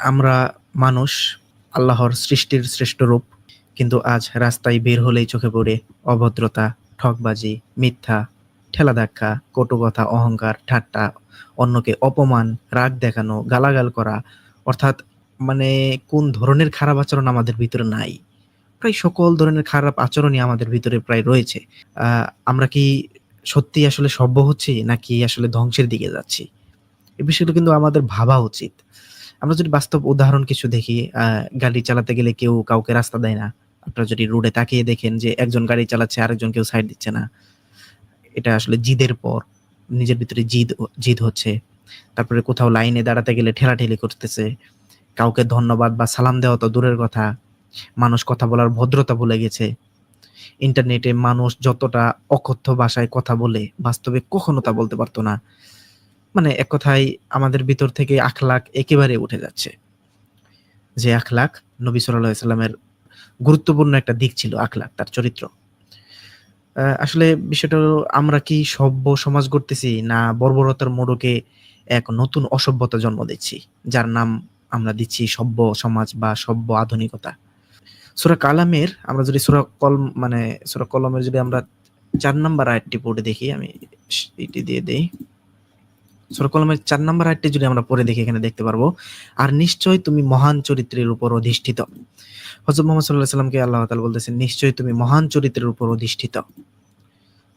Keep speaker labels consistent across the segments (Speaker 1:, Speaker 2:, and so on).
Speaker 1: আমরা মানুষ আল্লাহর সৃষ্টির শ্রেষ্ঠ রূপ, কিন্তু আজ রাস্তায় বের হলেই চোখে পড়ে অভদ্রতা, ঠকবাজি, মিথ্যা, ঠেলা ধাক্কা, কটু কথা, অহংকার, ঠাট্টা, অন্যকে অপমান, রাগ দেখানো, গালাগাল করা, অর্থাৎ মানে কোন ধরনের খারাপ আচরণ আমাদের ভিতরে নাই? প্রায় সকল ধরনের খারাপ আচরণই আমাদের ভিতরে প্রায় রয়েছে। আমরা কি সত্যিই আসলে সভ্য হচ্ছি নাকি আসলে ধ্বংসের দিকে যাচ্ছি? এই বিষয়গুলো কিন্তু আমাদের ভাবা উচিত। আমরা যদি বাস্তব উদাহরণ কিছু দেখি, গাড়ি চালাতে গেলে কেউ কাউকে রাস্তা দেয় না। আপনারা যদি রোডে তাকিয়ে দেখেন যে একজন গাড়ি চালাচ্ছে, আরেকজন কেউ সাইড দিচ্ছে না। এটা আসলে জিদের পর নিজের ভিতরে জিদ হচ্ছে। তারপরে কোথাও লাইনে দাঁড়াতে গেলে ঠেলাঠেলি করতেছে। কাউকে ধন্যবাদ বা সালাম দেওয়া তো দূরের কথা। মানুষ কথা বলার ভদ্রতা ভুলে গেছে। ইন্টারনেটে মানুষ যতটা অকথ্য ভাষায় কথা বলে, বাস্তবে কখনো তা বলতে পারত না। মানে এক কথায় আমাদের ভিতর থেকে আখলাক একেবারে উঠে যাচ্ছে। যে আখলাক নবী সাল্লাল্লাহু আলাইহি ওয়াসাল্লামের গুরুত্বপূর্ণ একটা দিক ছিল আখলাক, তার চরিত্র। আসলে বিষয়টা হলো, আমরা কি সভ্য সমাজ গড়তেছি না বর্বরতার মোড়কে এক নতুন অসভ্যতা জন্ম দিচ্ছি, যার নাম আমরা দিচ্ছি সভ্য সমাজ বা সভ্য আধুনিকতা। সূরা কালামের আমরা যদি সূরা কলমের যদি আমরা ৪ নাম্বার আয়াতটি পড়ে দেখি, আমি এটি দিয়ে দেই। সূরা কলমের ৪ নাম্বার আয়াতটি যদি আমরা পড়ে দেখি, এখানে দেখতে পারবো, আর নিশ্চয় তুমি মহান চরিত্রের উপর অধিষ্ঠিত। হযরত মুহাম্মদ সাল্লাল্লাহু আলাইহি সাল্লামকে আল্লাহ তাআলা বলতেছেন, নিশ্চয়ই তুমি মহান চরিত্রের উপর অধিষ্ঠিত।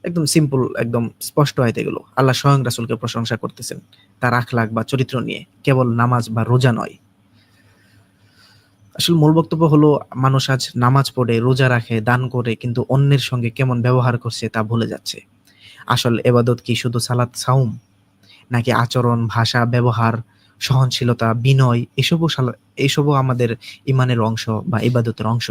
Speaker 1: একদম সিম্পল, একদম স্পষ্ট আয়াত এগুলো। আল্লাহ স্বয়ং রাসূলকে প্রশংসা করতেছেন তার আখলাক বা চরিত্র নিয়ে, কেবল নামাজ বা রোজা নয়। আসলে মূল বক্তব্য হলো, মানুষ আজ নামাজ পড়ে, রোজা রাখে, দান করে, কিন্তু অন্যের সঙ্গে কেমন ব্যবহার করছে তা ভুলে যাচ্ছে। আসল ইবাদত কি শুধু সালাত, সাওম, নাকি আচরণ, ভাষা, ব্যবহার, সহনশীলতা, বিনয়, এসবও আমাদের ঈমানের অংশ বা ইবাদতের অংশ?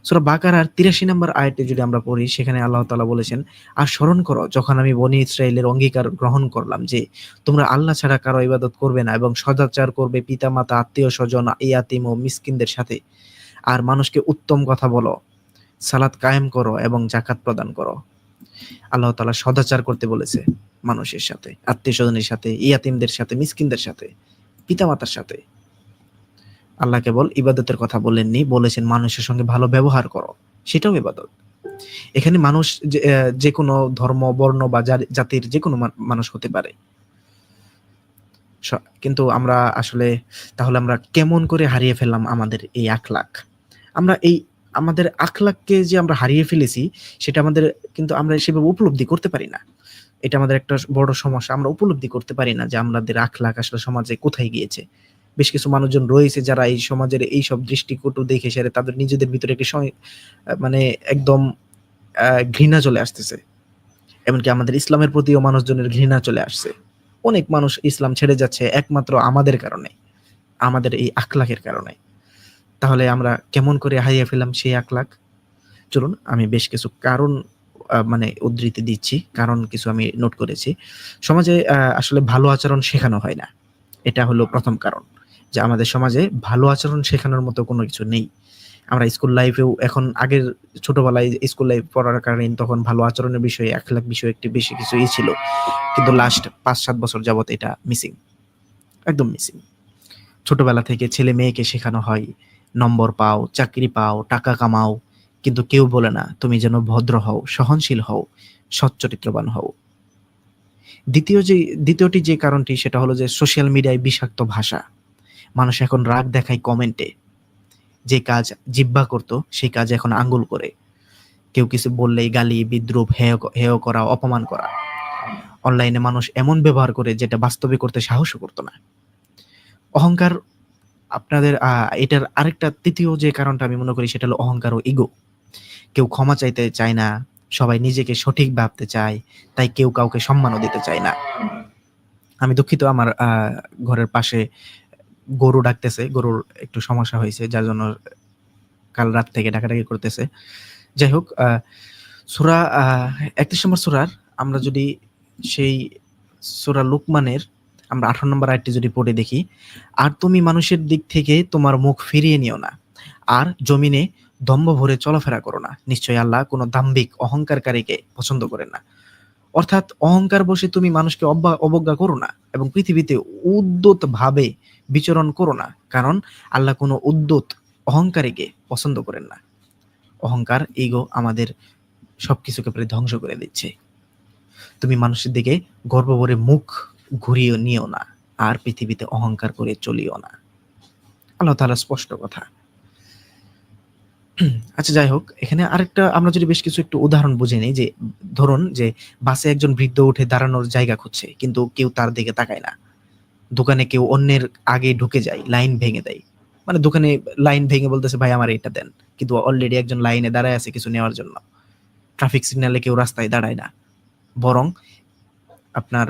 Speaker 1: সূরা বাকারার ৮৩ নম্বর আয়াতে যদি আমরা পড়ি, সেখানে আল্লাহ তাআলা বলেছেন, আর স্মরণ করো যখন আমি বনী ইসরাইলের অঙ্গীকার গ্রহণ করলাম যে তোমরা আল্লাহ ছাড়া কারো ইবাদত করবে না এবং সদাচার করবে পিতামাতা, আত্মীয়-স্বজন, ইয়াতীম ও মিসকিনদের সাথে। আর মানুষকে উত্তম কথা বলো, সালাত কায়েম করো এবং যাকাত প্রদান করো। আল্লাহ তাআলা সদাচার করতে বলেছে মানুষের সাথে, আত্মীয়-স্বজনের সাথে, ইয়াতীমদের সাথে, মিসকিনদের সাথে, পিতামাতার সাথে। আল্লাহ কেবল ইবাদতের কথা বলেননি, বলেছেন মানুষের সঙ্গে ভালো ব্যবহার করো, সেটাও ইবাদত। এখানে মানুষ যেকোনো ধর্ম, বর্ণ বা জাতির যেকোনো মানুষ হতে পারে। কিন্তু আমরা আসলে তাহলে আমরা কেমন করে হারিয়ে ফেললাম আমাদের এই আখলাক? আমাদের আখলাককে যে আমরা হারিয়ে ফেলেছি, সেটা কিন্তু আমরা সেভাবে উপলব্ধি করতে পারি না। এটা আমাদের একটা বড় সমস্যা। আমরা উপলব্ধি করতে পারি না যে আমাদের আখলাক আসলে সমাজে কোথায় গিয়েছে। বেশ কিছু মানুষজন রয়েছে যারা এই সমাজের এইসব দৃষ্টিকটু দেখে সেরে তাদের নিজেদের ভিতরে একটি মানে একদম ঘৃণা চলে আসতেছে। এমনকি আমাদের ইসলামের প্রতিও মানুষজনের ঘৃণা চলে আসছে। অনেক মানুষ ইসলাম ছেড়ে যাচ্ছে একমাত্র আমাদের কারণে, আমাদের এই আখলাকের কারণে। তাহলে আমরা কেমন করে হারিয়ে ফেললাম সেই আখলাক? চলুন আমি বেশ কিছু কারণ মানে উদ্ধৃতি দিচ্ছি। কারণ কিছু আমি নোট করেছি। সমাজে আসলে ভালো আচরণ শেখানো হয় না। এটা হলো ১ম কারণ। যে আমাদের সমাজে ভালো আচরণ শেখানোর মতো কোনো কিছু নেই। আমরা স্কুল লাইফেও এখন আগের ছোটবেলায় স্কুল লাইফ পড়াকালীন তখন ভালো আচরণের বিষয়ে, আখলাক বিষয়ে একটি বেশি কিছু ছিল। কিন্তু লাস্ট ৫-৭ বছর যাবৎ এটা মিসিং। একদম মিসিং। ছোটবেলা থেকে ছেলে মেয়েকে শেখানো হয়, নম্বর পাও, চাকরি পাও, টাকা কামাও। কিন্তু কেউ বলে না তুমি যেন ভদ্র হও, সহনশীল হও, সচ্চরিত্রবান হও। দ্বিতীয়টি যে কারণটি, সেটা হলো যে সোশ্যাল মিডিয়ায় বিষাক্ত ভাষা। মানুষ এখন রাগ দেখায় কমেন্টে। যে কাজ জিহ্বা করত সেই কাজ এখন আঙ্গুল করে। কেউ কিছু বললেই গালি, বিদ্রূপ, হেয় করা, অপমান করা। অনলাইনে মানুষ এমন ব্যবহার করে যেটা বাস্তবে করতে সাহসও করত না। অহংকার, আপনাদের এটার আরেকটা তৃতীয় যে কারণটা আমি মনে করি, সেটা হলো অহংকার ও ইগো। কেউ ক্ষমা চাইতে চায় না, সবাই নিজেকে সঠিক ভাবতে চায়, তাই কেউ কাউকে সম্মানও দিতে চায় না। আমি দুঃখিত, আমার ঘরের পাশে গরু ডাকতেছে, গরুর একটু সমস্যা হয়েছে, যার জন্য কাল রাত থেকে ডাকাডাকি করতেছে। যাই হোক, সূরা ৩১ নম্বর সূরার আমরা যদি সেই সূরা লুকমানের আমরা ১৮ নম্বর আয়াতটি যদি পড়ে দেখি, আর তুমি মানুষের দিক থেকে তোমার মুখ ফিরিয়ে নিও না, আর জমিনে দম্ভ ভরে চলাফেরা করো না। নিশ্চয়ই আল্লাহ কোনো দাম্ভিক অহংকারকারীকে পছন্দ করেন না। অর্থাৎ অহংকার বসে তুমি মানুষকে অবজ্ঞা করো না এবং পৃথিবীতে উদ্যত ভাবে বিচরণ করো না, কারণ আল্লাহ কোনো উদ্যত অহংকারীকে পছন্দ করেন না। অহংকার, ইগো আমাদের সবকিছুকে প্রায় ধ্বংস করে দিচ্ছে। তুমি মানুষের দিকে গর্ব ভরে মুখ ঘুরিয়ে নিও না, আর পৃথিবীতে অহংকার করে চলিও না। আল্লাহ তাআলা স্পষ্ট কথা। আচ্ছা, যাই হোক, এখানে আরেকটা আমরা যদি বেশ কিছু একটু উদাহরণ বুঝে নিই, যে ধরুন যে বাসে একজন বৃদ্ধ উঠে দাঁড়ানোর জায়গা খুঁজছে, কিন্তু কেউ তার দিকে তাকায় না। দোকানে কেউ অন্যের আগে ঢুকে যায়, লাইন ভেঙে দেয়। মানে দোকানে লাইন ভেঙে বলতেছে, ভাই আমার এটা দেন, কিন্তু অলরেডি একজন লাইনে দাঁড়ায় আছে কিছু নেওয়ার জন্য। ট্রাফিক সিগন্যালে কেউ রাস্তায় দাঁড়ায় না, বরং আপনার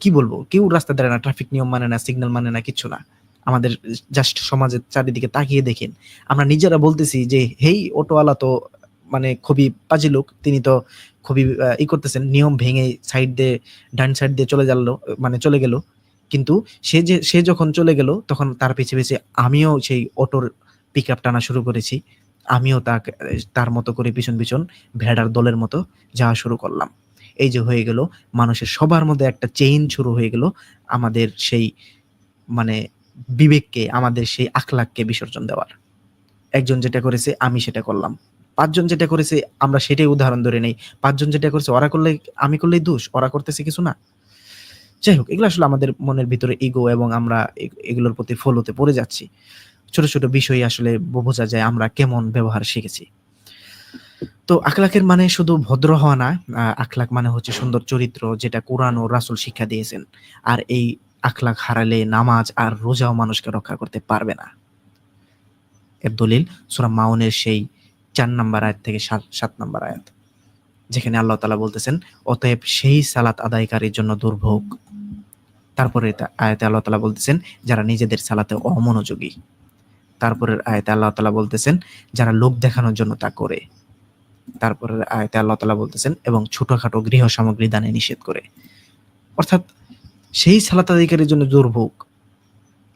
Speaker 1: কি বলবো, কেউ রাস্তায় দাঁড়ায় না, ট্রাফিক নিয়ম মানে না, সিগন্যাল মানে না, কিচ্ছু না। আমাদের জাস্ট সমাজের চারিদিকে তাকিয়ে দেখেন, আমরা নিজেরা বলতেছি যে হেই অটোওয়ালা তো মানে খুবই পাজি লোক, তিনি তো খুবই করতেছেন, নিয়ম ভেঙে সাইড দিয়ে, ডান সাইড দিয়ে চলে গেল। কিন্তু সে যখন চলে গেল, তখন তার পিছে পিছে আমিও সেই অটোর পিক আপ টানা শুরু করেছি। আমিও তার মতো করে পিছন পিছন ভেড়ার দলের মতো যাওয়া শুরু করলাম। এই যে হয়ে গেল, মানুষের সবার মধ্যে একটা চেইন শুরু হয়ে গেল, আমাদের সেই মানে বিবেককে, আমাদের সেই আখলাককে বিসর্জন দেওয়ার। একজন যেটা করেছে আমি সেটা করলাম, পাঁচজন যেটা করেছে আমরা সেটাই উদাহরণ ধরে নেই। পাঁচজন যেটা করেছে ওরা করলে আমি করলেই দোষ, ওরা করতেছে কিছু না। যাই হোক, এগুলো আসলে আমাদের মনের ভিতরে ইগো, এবং আমরা এগুলোর প্রতি ফলোতে পড়ে যাচ্ছি। ছোট ছোট বিষয় আসলে বোঝা যায় আমরা কেমন ব্যবহার শিখেছি। তো আখলাকের মানে শুধু ভদ্র হওয়া না, আখলাক মানে হচ্ছে সুন্দর চরিত্র, যেটা কোরআন ও রাসূল শিক্ষা দিয়েছেন। আর এই আখলাক হারালে নামাজ আর রোজাও মানুষকে রক্ষা করতে পারবে না। এর দলিল সূরা মাউনের সেই ৪ নম্বর আয়াত থেকে ৭ নম্বর আয়াত, যেখানে আল্লাহ তাআলা বলতেছেন, অতএব সেই সালাত আদায়কারীর জন্য দুর্ভোগ। তারপরে আয়াতে আল্লাহ তাআলা বলতেছেন, যারা নিজেদের সালাতে অমনোযোগী। তারপরের আয়াতে আল্লাহ তাআলা বলতেছেন, যারা লোক দেখানোর জন্য তা করে। তারপরের আয়াতে আল্লাহ তাআলা বলতেছেন, এবং ছোটখাটো গৃহ সামগ্রী দানে নিষেধ করে। অর্থাৎ সেই সালাত আদায়কারীর জন্য দুর্ভোগ।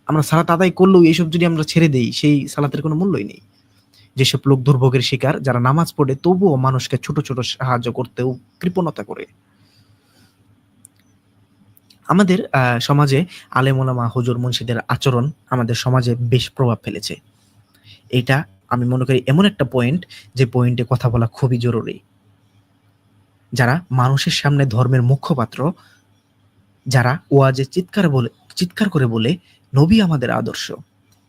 Speaker 1: আমরা সালাত আদায় করলেও এইসব যদি আমরা ছেড়ে দেই, সেই সালাতের কোনো মূল্যই নেই। যেসব লোক দুর্ভোগের শিকার, যারা নামাজ পড়ে তবুও মানুষকে ছোট ছোট সাহায্য করতেও কৃপণতা করে। আমাদের সমাজে আলেম ওলামা, হুজুর মুন্সিদের আচরণ আমাদের সমাজে বেশ প্রভাব ফেলেছে। এইটা আমি মনে করি এমন একটা পয়েন্ট, যে পয়েন্টে কথা বলা খুবই জরুরি। যারা মানুষের সামনে ধর্মের মুখপাত্র, যারা ওয়াজে চিৎকার করে বলে নবী আমাদের আদর্শ,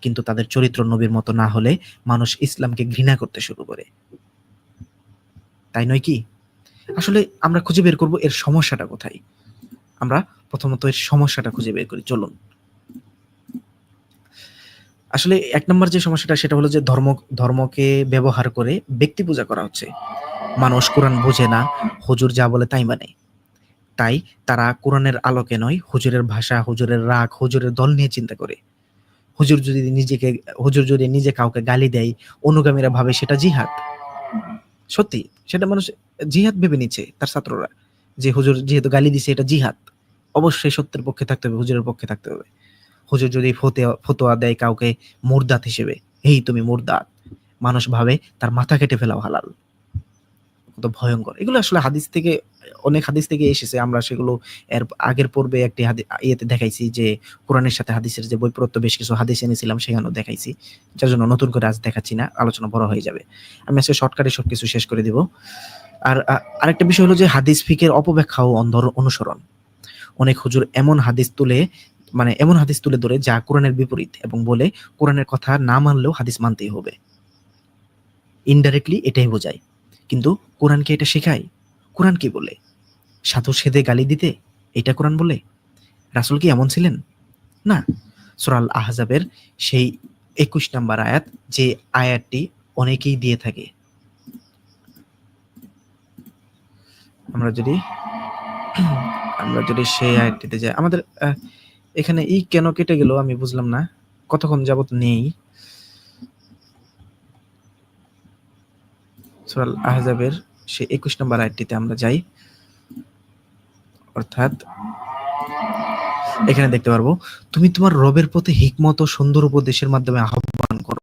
Speaker 1: কিন্তু তাদের চরিত্র নবীর মতো না হলে মানুষ ইসলামকে ঘৃণা করতে শুরু করে। তাই নয় কি? আসলে আমরা খুঁজে বের করব এর সমস্যাটা কোথায়। আমরা প্রথমত এর সমস্যাটা খুঁজে বের করি, চলুন। আসলে ১ নম্বর যে সমস্যাটা, সেটা হলো যে ধর্মকে ব্যবহার করে ব্যক্তি পূজা করা হচ্ছে। মানুষ কোরআন বোঝে না, হুজুর যা বলে তাই মানে। তাই তারা কোরআনের আলোকে নয়, হুজুরের ভাষা, হুজুরের রাগ, হুজুরের দল নিয়ে চিন্তা করে। হুজুর যদি নিজে কাউকে গালি দেয়, অনুগামীরা ভাবে সেটা জিহাদ। সত্যি, সেটা মানুষ জিহাদ ভেবে নিচ্ছে তার ছাত্ররা, যে হুজুর যেহেতু গালি দিছে এটা জিহাদ। অবশ্যই সত্যের পক্ষে থাকতে হবে, হুজুরের পক্ষে থাকতে হবে। হুজুর যদি ফতোয়া দেয় কাউকে মুরদাত হিসেবে, এই তুমি মুরদাত, মানুষ ভাবে তার মাথা কেটে ফেলাও হালাল। কত ভয়ঙ্কর! এগুলো আসলে অনেক হাদিস থেকে এসেছে। আমরা সেগুলো এর আগের পর্বে একটি ইয়েতে দেখাইছি, যে কোরআনের সাথে হাদিসের যে বৈপরীত্য, বেশ কিছু হাদিস এনেছিলাম, সেখানেও দেখাইছি। যার জন্য নতুন করে আজ দেখাচ্ছি না, আলোচনা বড় হয়ে যাবে। আমি আজকে শর্টকাটে সবকিছু শেষ করে দিব। আর আরেকটা বিষয় হলো যে হাদিস ফিকের অপব্যাখ্যা ও অনুসরণ। অনেক হুজুর এমন হাদিস তুলে ধরে যা কোরআনের বিপরীত, এবং বলে কোরআনের কথা না মানলেও হাদিস মানতেই হবে। ইনডাইরেক্টলি এটাই বোঝায়। কিন্তু কোরআন কি এটা শেখায়? কোরআন কি বলে? সাধু সেধে গালি দিতে এটা কোরআন বলে? রাসূল কি এমন ছিলেন? না। সূরা আল আহজাবের সেই ২১ নম্বর আয়াত, যে আয়াতটি অনেকেই দিয়ে থাকে। আমরা যদি সেই আয়াতটিতে যাই, আমাদের এখানে কেন কেটে গেল আমি বুঝলাম না, কতক্ষণ যাবত নেই। সূরা আল আহজাবের সেই ২১ নম্বর আয়াতটিতে আমরা যাই। অর্থাৎ এখানে দেখতে পারবো, তুমি তোমার রবের পথে হিকমত ও সুন্দর উপদেশের মাধ্যমে আহ্বান করো,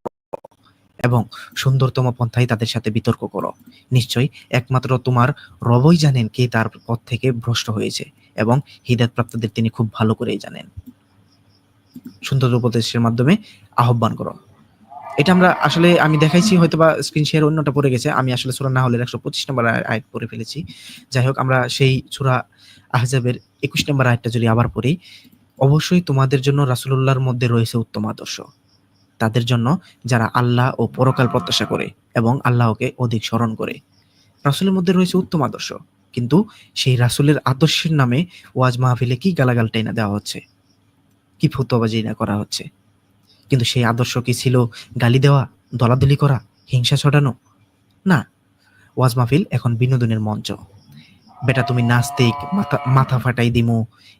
Speaker 1: এবং সুন্দরতম পন্থায় তাদের সাথে বিতর্ক করো। নিশ্চয়ই একমাত্র তোমার রবই জানেন কে তার পথ থেকে ভ্রষ্ট হয়েছে, এবং হিদায়াতপ্রাপ্তদের তিনি খুব ভালো করেই জানেন। সুন্দর উপদেশের মাধ্যমে আহ্বান করো। এটা আমরা আসলে আমি দেখাইছি, হয়তোবা স্ক্রিন শেয়ার অন্যটা পড়ে গেছে। আমি আসলে সূরা নাহলের ১২৫ নম্বর আয়াত পড়ে ফেলেছি। যাই হোক, আমরা সেই সূরা আহজাবের ২১ নম্বর আয়াতটা যদি আবার পড়ি, অবশ্যই তোমাদের জন্য রাসূলুল্লাহর মধ্যে রয়েছে উত্তম আদর্শ। তাদের জন্য যারা আল্লাহ ও পরকাল প্রত্যাশা করে এবং আল্লাহকে অধিক স্মরণ করে। রাসূলের মধ্যে রয়েছে উত্তম আদর্শ, কিন্তু সেই রাসূলের আদর্শের নামে ওয়াজ মাহফিলে কি গালাগাল টাইনা দেওয়া হচ্ছে, কি ফতোয়াবাজি না করা হচ্ছে। কিন্তু সেই আদর্শ কি ছিল গালি দেওয়া, দলাদলি করা, হিংসা ছড়ানো? না, ওয়াজ মাহফিল এখন বিনোদনের মঞ্চ। বেটা তুমি নাস্তিক, মাথা মাথা ফাটাই দিমু,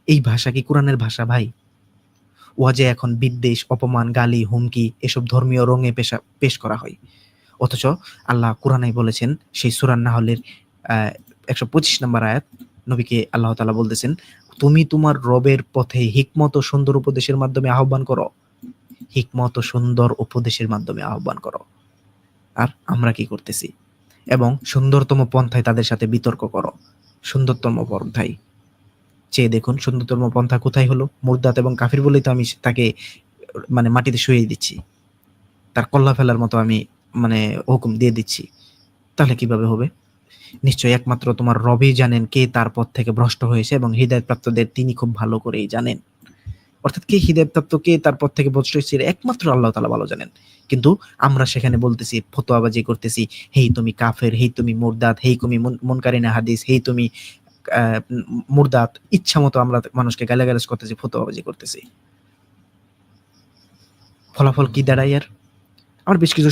Speaker 1: এই ভাষা কি কোরআনের ভাষা ভাই? ওয়াজে এখন বিদ্বেষ, অপমান, গালি, হুমকি এসব ধর্মীয় রঙে পেশ করা হয়। অথচ আল্লাহ কোরআনে বলেছেন, সেই সূরা নাহলের ১২৫ নম্বর আয়াত, নবীকে আল্লাহ তাআলা বলতেছেন, তুমি তোমার রবের পথে হিকমত ও সুন্দর উপদেশের মাধ্যমে আহ্বান করো। হিকমত ও সুন্দর উপদেশের মাধ্যমে আহ্বান করো। আর আমরা কি করতেছি? এবং সুন্দরতম পন্থায় তাদের সাথে বিতর্ক করো। সুন্দরতম পন্থায় চেয়ে দেখুন, সুন্দরতম পন্থা কোথায় হলো? মুরদাত এবং কাফির বলেই তো আমি তাকে মানে মাটিতে শুইয়ে দিচ্ছি, তার কল্লা ফেলার মতো আমি মানে হুকুম দিয়ে দিচ্ছি। তাহলে কিভাবে হবে? নিশ্চয়ই একমাত্র তোমার রবই জানেন কে তার পথ থেকে ভ্রষ্ট হয়েছে, এবং হিদায়াতপ্রাপ্তদের তিনি খুব ভালো করেই জানেন। অর্থাৎ কে হিদায়াতপ্রাপ্ত, কে তার পথ থেকে ভ্রষ্ট হয়েছে, একমাত্র আল্লাহ তাআলা ভালো জানেন। কিন্তু আমরা সেখানে বলতেছি, ফতোয়াবাজি করতেছি, হেই তুমি কাফের, হেই তুমি মুরদাত, হেই তুমি মুনকারিনা হাদিস, হেই তুমি মুরদাত। ইচ্ছা মতো আমরা মানুষকে গালাগালাজ করতেছি, ফতোয়াবাজি করতেছি। ফলাফল কি দাঁড়ায় এর? আমার বেশ কিছু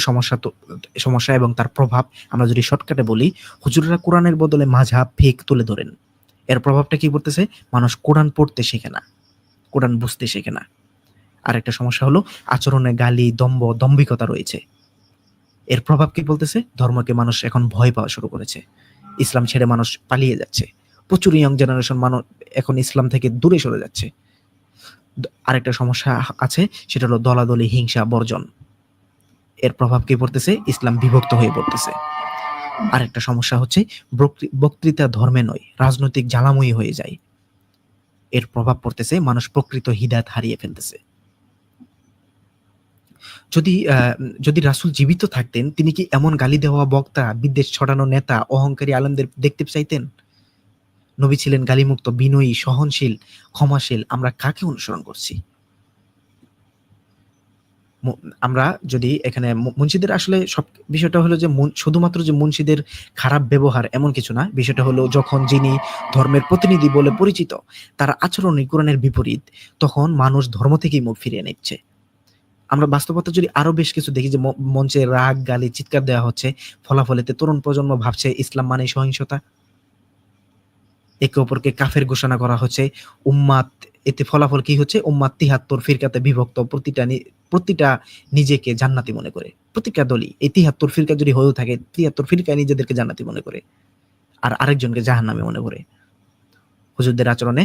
Speaker 1: সমস্যা এবং তার প্রভাব আমরা যদি শর্টকাটে বলি, হুজুররা কোরআনের বদলে মাযহাব, ফিকহ তুলে ধরেন। এর প্রভাবটা কি পড়তেছে? মানুষ কোরআন পড়তে শেখে না, কোরআন বুঝতে শেখে না। আরেকটা সমস্যা হলো আচরণে গালি, দম্ভিকতা রয়েছে। এর প্রভাব কি বলতেছে? ধর্মকে মানুষ এখন ভয় পাওয়া শুরু করেছে। ইসলাম ছেড়ে মানুষ পালিয়ে যাচ্ছে। প্রচুর ইয়ং জেনারেশন মানুষ এখন ইসলাম থেকে দূরে সরে যাচ্ছে। আরেকটা সমস্যা আছে, সেটা হলো দলাদলি, হিংসা বর্জন। এর প্রভাব কি পড়তেছে? ইসলাম বিভক্ত হয়ে পড়তেছে। আরেকটা সমস্যা হচ্ছে বক্তৃতা ধর্মে নয়, রাজনৈতিক জ্বালাময়ী হয়ে যায়। এর প্রভাব পড়তেছে মানুষ প্রকৃত হিদায়াত হারিয়ে ফেলতেছে। যদি রাসূল জীবিত থাকতেন, তিনি কি এমন গালি দেওয়া বক্তা, বিদ্বেষ ছড়ানো নেতা, অহংকারী আলেমদের দেখতে চাইতেন? নবী ছিলেন গালিমুক্ত, বিনয়ী, সহনশীল, ক্ষমাশীল। আমরা কাকে অনুসরণ করছি? আমরা যদি এখানে মুন্সিদের আসলে সব বিষয়টা হলো যে শুধুমাত্র যে মুন্সিদের খারাপ ব্যবহার এমন কিছু না। বিষয়টা হলো যখন যিনি ধর্মের প্রতিনিধি বলে পরিচিত, তার আচরণই কোরআনের বিপরীত, তখন মানুষ ধর্ম থেকেই মুখ ফিরিয়ে নিচ্ছে। আমরা বাস্তবতা যদি আরো বেশ কিছু দেখি, যে মঞ্চে রাগ, গালি, চিৎকার দেওয়া হচ্ছে, ফলাফলেতে তরুণ প্রজন্ম ভাবছে ইসলাম মানেই সহিংসতা। একে অপরকে কাফের ঘোষণা করা হচ্ছে। উম্মাত, এতে ফলাফল কি হচ্ছে? উম্মাত ৭৩ ফিরকাতে বিভক্ত, প্রতিটা নিজেকে জান্নাতি মনে করে। প্রতিটা দলই এই ৭৩ ফিরকা যদি হয়েও থাকে, ৭৩ ফিরকায় নিজেদেরকে জান্নাতি মনে করে, আর আরেকজনকে জাহান্নামী মনে করে। হুজুরদের আচরণে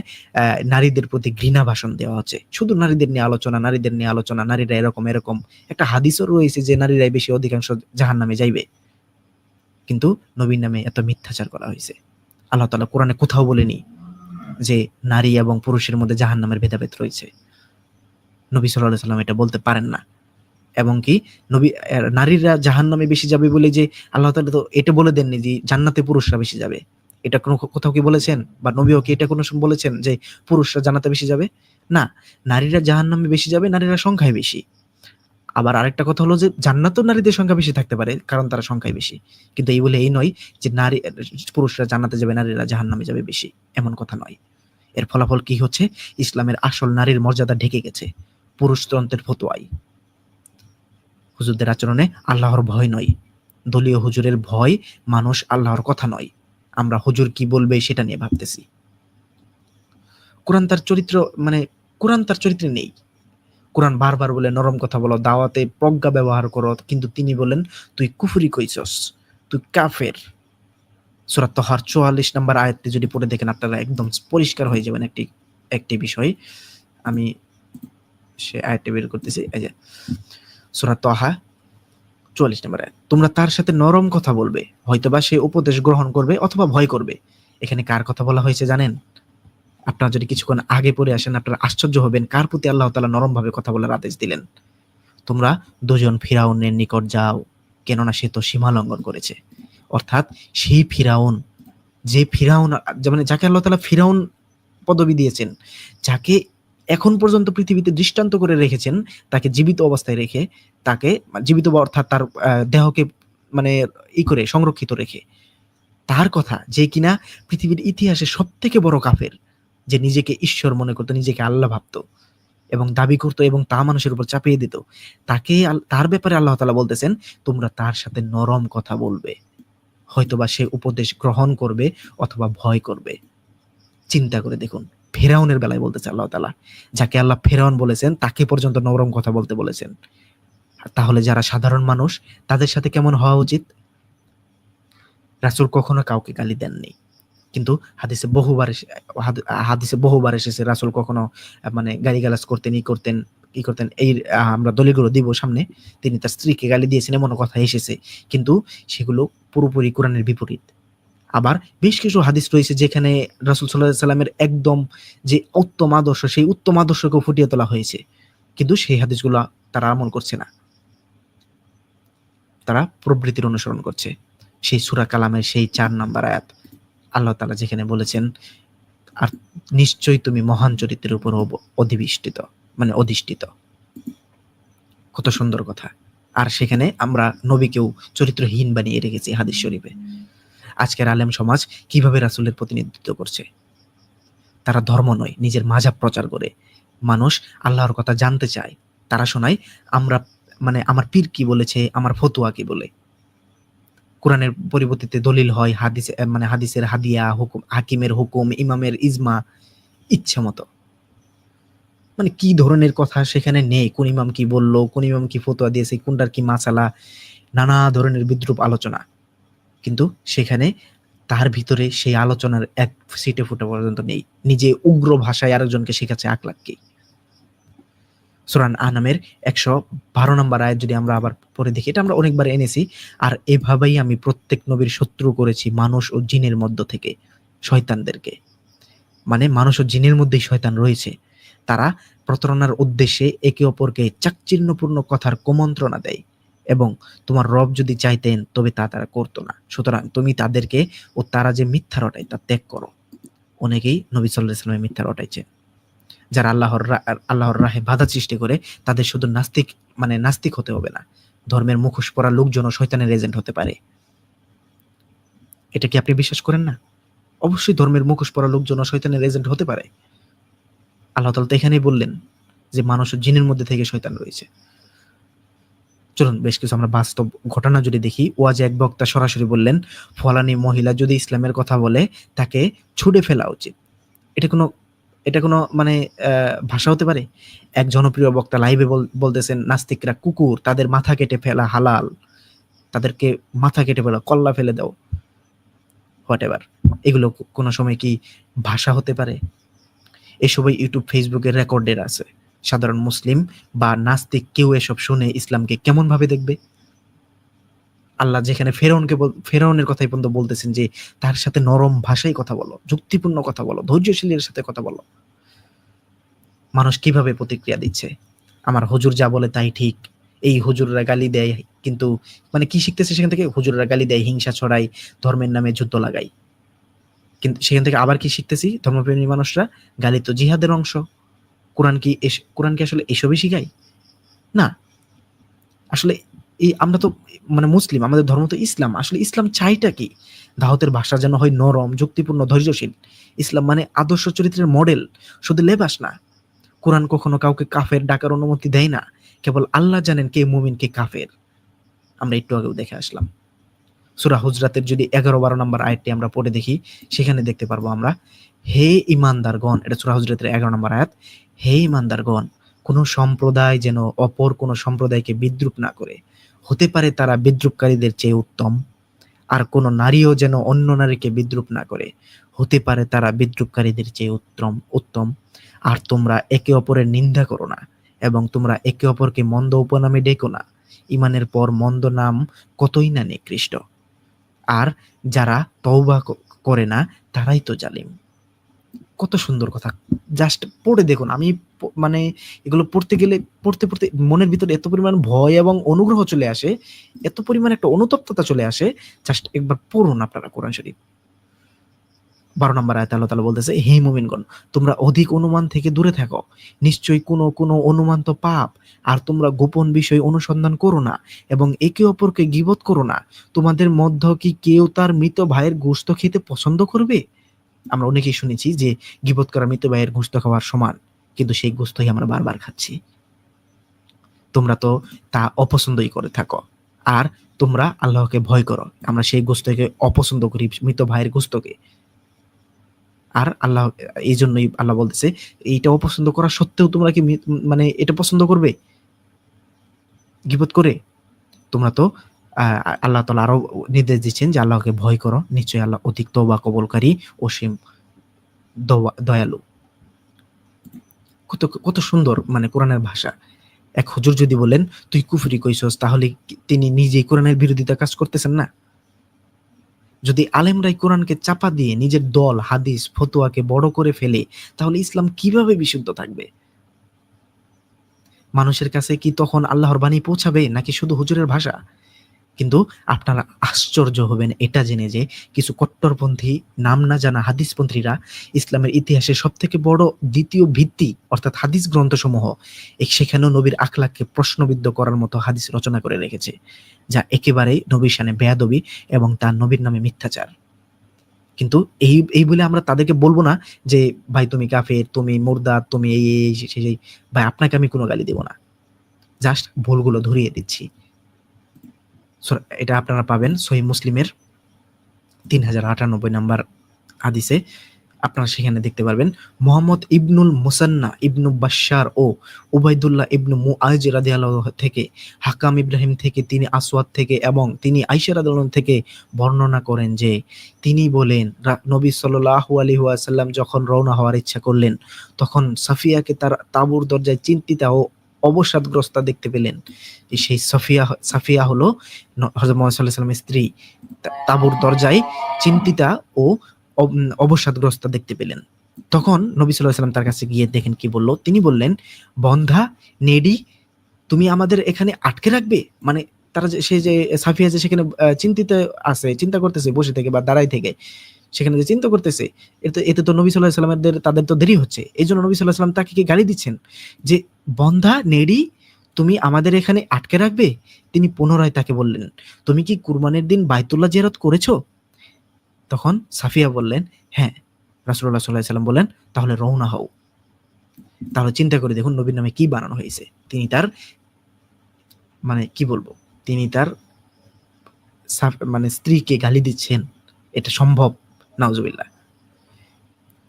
Speaker 1: নারীদের প্রতি ঘৃণা ভাষণ দেওয়া হচ্ছে। শুধু নারীদের নিয়ে আলোচনা, নারীরা এরকম। একটা হাদিসও রয়েছে যে নারীরাই বেশি অধিকাংশ জাহান্নামে যাইবে। কিন্তু নবীর নামে এত মিথ্যাচার করা হয়েছে। আল্লাহ তাআলা কোরআনে কোথাও বলেনি যে নারী এবং পুরুষের মধ্যে জাহান্নামের ভেদাভেদ রয়েছে। নবী সাল্লাল্লাহু আলাইহি ওয়াসাল্লাম এটা বলতে পারেন না। এবং কি নারীরা জাহান্নামে বেশি যাবে বলে যে আল্লাহ তাআলা তো এটা বলে দেননি যে জান্নাতে পুরুষরা বেশি যাবে। এটা কোথাও কি বলেছেন? বা নবীও কি এটা কোনো সময় বলেছেন যে পুরুষরা জান্নাতে বেশি যাবে? না, নারীরা জাহান্নামে বেশি যাবে, নারীরা সংখ্যায় বেশি। আবার আরেকটা কথা হলো যে জান্নাতেও নারীদের সংখ্যা বেশি থাকতে পারে, কারণ তারা সংখ্যায় বেশি। কিন্তু এই বলে এই নয় যে পুরুষরা জান্নাতে যাবে, নারীরা জাহান্নামে যাবে বেশি, এমন কথা নয়। এর ফলাফল কি হচ্ছে? ইসলামের আসল নারীর মর্যাদা ঢেকে গেছে পুরুষতন্ত্রের ফতোয়ায়। হুজুরদের আচরণে আল্লাহর ভয় নয়, দলীয় হুজুরের ভয়, মানুষ আল্লাহর কথা নয়। আমরা হুজুর কি বলবে সেটা নিয়ে ভাবতেছি। কোরআন তার চরিত্র মানে কোরআন তার চরিত্রে নেই। কোরআন বারবার বলে নরম কথা বলো, দাওয়াতে প্রজ্ঞা ব্যবহার করো, কিন্তু তিনি বলেন তুই কুফরি কইছস, তুই কাফের। সূরা তাহার ৪৪ নম্বর আয়াতটি যদি পড়ে দেখেন, আপনারা একদম পরিষ্কার হয়ে যাবেন একটি বিষয়। আমি সে আয়াতটি বের করতেছি। এই যে সূরা তাহা 44 নম্বর আয়াত, তোমরা তার সাথে নরম কথা বলবে, হয়তোবা সে উপদেশ গ্রহণ করবে অথবা ভয় করবে। এখানে কার কথা বলা হয়েছে জানেন? আপনারা যদি কিছুক্ষণ আগে পড়ে আসেন, আপনারা আশ্চর্য হবেন কার প্রতি আল্লাহ তাআলা নরম ভাবে কথা বলার আদেশ দিলেন। তোমরা দুজন ফিরাউনের নিকট যাও, কেননা সে তো সীমা লঙ্ঘন করেছে। অর্থাৎ সেই ফিরাউন, যে ফিরাউন, মানে যাকে আল্লাহ তাআলা ফিরাউন পদবি দিয়েছেন, যাকে এখন পর্যন্ত পৃথিবীতে দৃষ্টান্ত করে রেখেছেন, তাকে জীবিত অবস্থায় রেখে, তাকে জীবিত অর্থাৎ তার দেহকে মানে করে সংরক্ষিত রেখে, তার কথা, যে কিনা পৃথিবীর ইতিহাসে সব থেকে বড় কাফের, যে নিজেকে ঈশ্বর মনে করতো, নিজেকে আল্লাহ ভাবতো এবং দাবি করতো এবং তা মানুষের উপর চাপিয়ে দিত, তাকে তার ব্যাপারে আল্লাহ তাআলা বলতেছেন তোমরা তার সাথে নরম কথা বলবে, হয়তোবা সে উপদেশ গ্রহণ করবে অথবা ভয় করবে। চিন্তা করে দেখুন, ফেরাউনের বেলায় বলতেছে আল্লাহ তাআলা, যাকে আল্লাহ ফেরাউন বলেছেন তাকে পর্যন্ত নরম কথা বলতে বলেছেন। তাহলে যারা সাধারণ মানুষ তাদের সাথে কেমন হওয়া উচিত? রাসূল কখনো কাউকে গালি দেননি, কিন্তু হাদিসে বহুবার এসেছে রাসূল কখনো মানে গালিগালাজ করতেন, কি করতেন, এই আমরা দলিলগুলো দিব সামনে। তিনি তার স্ত্রীকে গালি দিয়েছেন এমন কথা এসেছে, কিন্তু সেগুলো পুরোপুরি কোরআনের বিপরীত। আবার বেশ কিছু হাদিস রয়েছে যেখানে রাসূল সাল্লাল্লাহু আলাইহি সাল্লামের একদম যে উত্তম আদর্শ, সেই উত্তম আদর্শকে ফুটিয়ে তোলা হয়েছে, কিন্তু সেই হাদিসগুলো তারা আমল করছে না, তারা প্রবৃত্তির অনুসরণ করছে। সেই সূরা কালামের সেই 4 নম্বর আয়াত, আল্লাহ তাআলা যেখানে বলেছেন, আর নিশ্চয়ই তুমি মহান চরিত্রের উপর অধিষ্ঠিত। কত সুন্দর কথা। আর সেখানে আমরা নবীকেও চরিত্রহীন বানিয়ে রেখেছি হাদিস শরীফে। আজকের আলেম সমাজ কিভাবে রাসূলের প্রতিনিধিত্ব করছে? তারা ধর্ম নয়, নিজের মাযহাব প্রচার করে। মানুষ আল্লাহর কথা জানতে চায়, তারা শোনায় আমরা মানে আমার পীর কি বলেছে, আমার ফতোয়া কি বলে। কোরআনের পরিবর্তিতে দলিল হয়, হাদিসের হাদিয়া, হুকুম, হাকিমের হুকুম, ইমামের ইজমা, ইচ্ছা মতো। মানে কি ধরনের কথা সেখানে নেই, কোন ইমাম কি বলল, কোন ইমাম কি ফতোয়া দিয়েছে, কোনটার কি মাসালা, নানা ধরনের বিদ্রূপ আলোচনা। কিন্তু সেখানে তার ভিতরে সেই আলোচনার এক সিটে ফুটে পর্যন্ত নেই। নিজে উগ্র ভাষায় আরেকজনকে শেখাচ্ছে আকলাক কি। সূরা আনামের 112 নম্বর আয়াত যদি আমরা আবার পড়ে দেখি, এটা আমরা অনেকবার এনেছি। আর এভাবেই আমি প্রত্যেক নবীর শত্রু করেছি মানুষ ও জিনের মধ্য থেকে শয়তানদেরকে। মানে মানুষ ও জিনের মধ্যেই শয়তান রয়েছে, তারা প্রতারণার উদ্দেশ্যে একে অপরকে চাকচিল্যপূর্ণ কথার কুমন্ত্রণা দেয়, এবং তোমার রব যদি চাইতেন তবে তা তারা করতো না। সুতরাং তুমি তাদেরকে ও তারা যে মিথ্যা রটায় তা ত্যাগ করো। অনেকেই নবী সাল্লাল্লাহু আলাইহি ওয়াসাল্লামের মিথ্যা রটাইছে। যারা আল্লাহর রাহে বাধা সৃষ্টি করে, তাদের শুধু নাস্তিক হতে হবে না, ধর্মের মুখোশ পরা লোকজনও শয়তানের এজেন্ট হতে পারে। এটা কি আপনি বিশ্বাস করেন না? অবশ্যই ধর্মের মুখোশ পরা লোকজনও শয়তানের এজেন্ট হতে পারে। আল্লাহ তাআলা তো এখানেই বললেন যে মানুষ ও জিনের মধ্যে থেকে শয়তান রয়েছে। চলুন বেশ কিছু আমরা বাস্তব ঘটনা যদি দেখি। ওয়াজে এক বক্তা সরাসরি বললেন, ফলানি মহিলা যদি ইসলামের কথা বলে তাকে ছুঁড়ে ফেলা উচিত। এটা কোনো মানে ভাষা হতে পারে? এক জনপ্রিয় বক্তা লাইভে বলতেছেন নাস্তিকরা কুকুর, তাদের মাথা কেটে ফেলা হালাল, তাদেরকে মাথা কেটে ফেলা, কল্লা ফেলে দাও, হোয়াট এভার। এগুলো কোনো সময় কি ভাষা হতে পারে? এসবই ইউটিউব, ফেসবুকের রেকর্ডের আছে। সাধারণ মুসলিম বা নাস্তিক কেউ এসব শুনে ইসলামকে কেমন ভাবে দেখবে? আল্লাহ যেখানে ফেরাউনের কথাই পর্যন্ত বলতেছেন যে তার সাথে নরম ভাষায় কথা বলো, যুক্তিপূর্ণ কথা বলো, ধৈর্যশীলের সাথে কথা বলো। মানুষ কিভাবে প্রতিক্রিয়া দিচ্ছে? আমার হুজুর যা বলে তাই ঠিক, এই হুজুররা গালি দেয়, কিন্তু মানে কি শিখতেছে সেখান থেকে? হুজুররা গালি দেয়, হিংসা ছড়ায়, ধর্মের নামে যুদ্ধ লাগায়। কিন্তু সেখান থেকে আবার কি শিখতেছি? ধর্মপ্রেমী মানুষরা গালি তো জিহাদের অংশ। কোরআন কি আসলে এসবই শিখায়? না। আসলে আমরা তো মানে মুসলিম, আমাদের ধর্ম তো ইসলাম। আসলে ইসলাম চাইটা কি? দাওয়াতের ভাষা যেন হয় নরম, যুক্তিপূর্ণ, ধৈর্যশীল। ইসলাম মানে আদর্শ চরিত্রের মডেল, শুধু লেবাস না। কোরআন কখনো কাউকে কাফের ডাকার অনুমতি দেয় না। কেবল আল্লাহ জানেন কে মুমিন কে কাফের। আমরা একটু আগেও দেখে আসলাম। সূরা হুজরাতের যদি 11-12 নম্বর আয়াতটি আমরা পড়ে দেখি, সেখানে দেখতে পারবো আমরা, হে ঈমানদারগণ, এটা সূরা হুজরাতের 11 নম্বর আয়াত, হে ঈমানদারগণ, কোন সম্প্রদায় যেন অপর কোন সম্প্রদায়কে বিদ্রূপ না করে, হতে পারে তারা বিদ্রূপকারীদের চেয়ে উত্তম। আর কোন নারীও যেন অন্য নারীকে বিদ্রূপ না করে, হতে পারে তারা বিদ্রূপকারীদের চেয়ে উত্তম। আর তোমরা একে অপরের নিন্দা করো না, এবং তোমরা একে অপরকে মন্দ উপনামে ডেকো না। ইমানের পর মন্দ নাম কতই না নিকৃষ্ট, আর যারা তওবা করে না তারাই তো জালিম। কত সুন্দর কথা, জাস্ট পড়ে দেখুন। আমি মানে এগুলো পড়তে গেলে পড়তে পড়তে মনের ভিতরে এত পরিমাণ ভয় এবং অনুগ্রহ চলে আসে, এত পরিমাণ একটা অনুতপ্ততা চলে আসে। জাস্ট একবার পড়ুন আপনারা কোরআন শরীফ। 12 নম্বর আয়াতে আল্লাহ তাআলা বলতেছে, হে মুমিনগণ, তোমরা অধিক অনুমান থেকে দূরে থাকো। নিশ্চয়ই কোনো অনুমান তো পাপ। আর তোমরা গোপন বিষয় অনুসন্ধান করো না এবং একে অপরকে গীবত করো না। তোমাদের মধ্য কি কেউ তার মৃত ভাইয়ের গোশত খেতে পছন্দ করবে? আমরা অনেকেই শুনেছি যে গীবত করা মৃত ভাইয়ের গোশত খাওয়ার সমান, কিন্তু সেই গোশতই আমরা বারবার খাচ্ছি। তোমরা তো তা অপছন্দই করে থাকো, আর তোমরা আল্লাহকে ভয় করো। আমরা সেই গোশতকে অপছন্দ করি, মৃত ভাইয়ের গোশতকে। আর আল্লাহ, এই জন্যই আল্লাহ বলতেছে, এইটা অপছন্দ করা সত্ত্বেও তোমরা কি মানে এটা পছন্দ করবে গীবত করে? তোমরা তো আল্লাহ তাআলা আরো নির্দেশ দিচ্ছেন যে আল্লাহকে ভয় করো, নিশ্চয়ই আল্লাহ অধিক তওবা কবুলকারী, অসীম দয়ালু। কত কত সুন্দর মানে কোরআনের ভাষা। এক হুজুর যদি বলেন তুই কুফরি কইছস, তাহলে তিনি নিজেই কোরআনের বিরোধিতা কাজ করতেছেন না? যদি আলেমরাই কোরআনকে চাপা দিয়ে নিজের দল, হাদিস, ফতোয়াকে বড় করে ফেলে, তাহলে ইসলাম কিভাবে বিশুদ্ধ থাকবে? মানুষের কাছে কি তখন আল্লাহর বাণী পৌঁছাবে, নাকি শুধু হুজুরের ভাষা? কিন্তু আপনারা আশ্চর্য হবেন এটা জেনে যে কিছু কট্টরপন্থী, নাম না জানা হাদিসপন্থীরা ইসলামের ইতিহাসের সবথেকে বড় দ্বিতীয় ভিত্তি অর্থাৎ হাদিস গ্রন্থসমূহ, সেখানেও নবীর আখলাককে প্রশ্নবিদ্ধ করার মতো হাদিস রচনা করে রেখেছে, যা একেবারেই নবীর শানে বেয়াদবি এবং তার নবীর নামে মিথ্যাচার। কিন্তু এই বলে আমরা তাদেরকে বলবো না যে ভাই তুমি কাফের, তুমি মুরদাদ, তুমি এই সেই। ভাই আপনাকে আমি কোনো গালি দেব না, জাস্ট ভুলগুলো ধরিয়ে দিচ্ছি। এটা আপনারা পাবেন সহিহ মুসলিমের 3098 নম্বর হাদিসে। আপনারা সেখানে দেখতে পারবেন, মুহাম্মদ ইবনুল মুসান্না ইবনু বাশশার ও উবাইদুল্লাহ ইবনু মুআজ রাদিয়াল্লাহু থেকে, হাকাম ইব্রাহিম থেকে, তিনি আসওয়াদ থেকে এবং তিনি আয়েশা রাদিয়াল্লাহু থেকে বর্ণনা করেন যে তিনি বলেন, নবী সাল্লাল্লাহু আলাইহি ওয়াসাল্লাম যখন রওনা হওয়ার ইচ্ছা করলেন, তখন সাফিয়াকে তার তাঁবুর দরজায় চিন্তিতা ও অবসাদগ্রস্তা দেখতে পেলেন। সেই সাফিয়া হলো হযরত মুহাম্মদ সাল্লাল্লাহু আলাইহি ওয়াসাল্লামের স্ত্রী। তাঁবুর দরজায় চিন্তিতা ও অবসাদগ্রস্ত দেখতে পেলেন। তখন নবী সাল্লাল্লাহু আলাইহি ওয়াসাল্লাম তার কাছে গিয়ে দেখেন কি বলল। তিনি বললেন, বন্ধা নেডি, তুমি আমাদের এখানে আটকে রাখবে? মানে তারা সে যে সাফিয়া যে সেখানে চিন্তিত আছে, চিন্তা করতেছে বসে থেকে বা দাঁড়ায় থেকে, সেখানে যে চিন্তা করতেছে, এতে তো নবী সাল্লাল্লাহু আলাইহি ওয়াসাল্লামের তাদের তো দেরি হচ্ছে। এইজন্য নবী সাল্লাল্লাহু আলাইহি ওয়াসাল্লাম তাকে কি গালি দিচ্ছেন যে বন্ধা নেডি, তুমি আমাদের এখানে আটকে রাখবে? তিনি পুনরায় তাকে বললেন, তুমি কি কুরবানির দিন বাইতুল্লাহ জিয়ারত করেছো? তখন সাফিয়া বললেন, হ্যাঁ। রাসূলুল্লাহ সাল্লাল্লাহু আলাইহি ওয়াসাল্লাম বলেন, তাহলে রওনা হও। তাহলে চিন্তা করে দেখুন নবীর নামে কি বানানো হয়েছে। তিনি তার মানে কি বলবো, তিনি তার মানে স্ত্রীকে গালি দিচ্ছেন, এটা সম্ভব? নাউজুবিল্লাহ।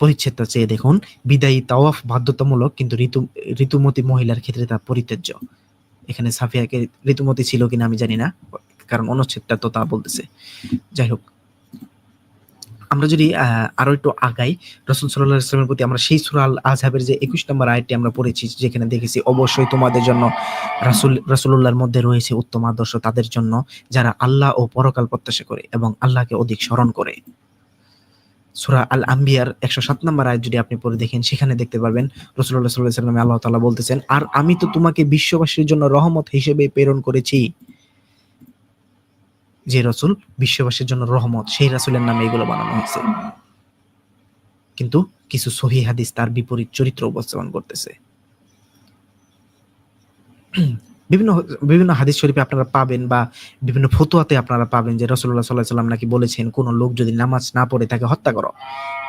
Speaker 1: পরিচ্ছেদটা চেয়ে দেখুন, বিদায়ী তাওয়াফ বাধ্যতামূলক, কিন্তু ঋতুমতী মহিলার ক্ষেত্রে তা পরিত্যাজ্য। এখানে সাফিয়াকে ঋতুমতী ছিল কিনা আমি জানি না, কারণ অনুচ্ছেদটা তো তা বলতেছে। যাই হোক, আমরা যদি আরো একটু আগাই, রাসূল সাল্লাল্লাহু আলাইহি ওয়াসাল্লামের প্রতি আমরা সেই সূরা আল আযহাবের যে 21 নম্বর আয়াতটি আমরা পড়েছি, যেখানে দেখেছি অবশ্যই তোমাদের জন্য রাসূলুল্লাহর মধ্যে রয়েছে উত্তম আদর্শ তাদের জন্য যারা আল্লাহ ও পরকাল প্রত্যাশা করে এবং আল্লাহকে অধিক স্মরণ করে। সূরা আল আম্বিয়ার 107 নম্বর আয়াত যদি আপনি পড়ে দেখেন, সেখানে দেখতে পারবেন রাসূলুল্লাহ সাল্লাল্লাহু আলাইহি ওয়াসাল্লাম আল্লাহ তাআলা বলতেছেন, আর আমি তো তোমাকে বিশ্ববাসীর জন্য রহমত হিসেবে প্রেরণ করেছি। যে রাসূল বিশ্ববাসীর জন্য রহমত, সেই রাসূলের নামে এগুলো বানানো হয়েছে। কিন্তু কিছু সহিহ হাদিস তার বিপরীত চরিত্র উপস্থাপন করতেছে। বিভিন্ন হাদিস শরীফে আপনারা পাবেন বা বিভিন্ন ফতোয়াতে আপনারা পাবেন যে রাসূলুল্লাহ সাল্লাল্লাহু আলাইহি ওয়াসাল্লাম নাকি বলেছেন, কোন লোক যদি নামাজ না পড়ে তাকে হত্যা করো,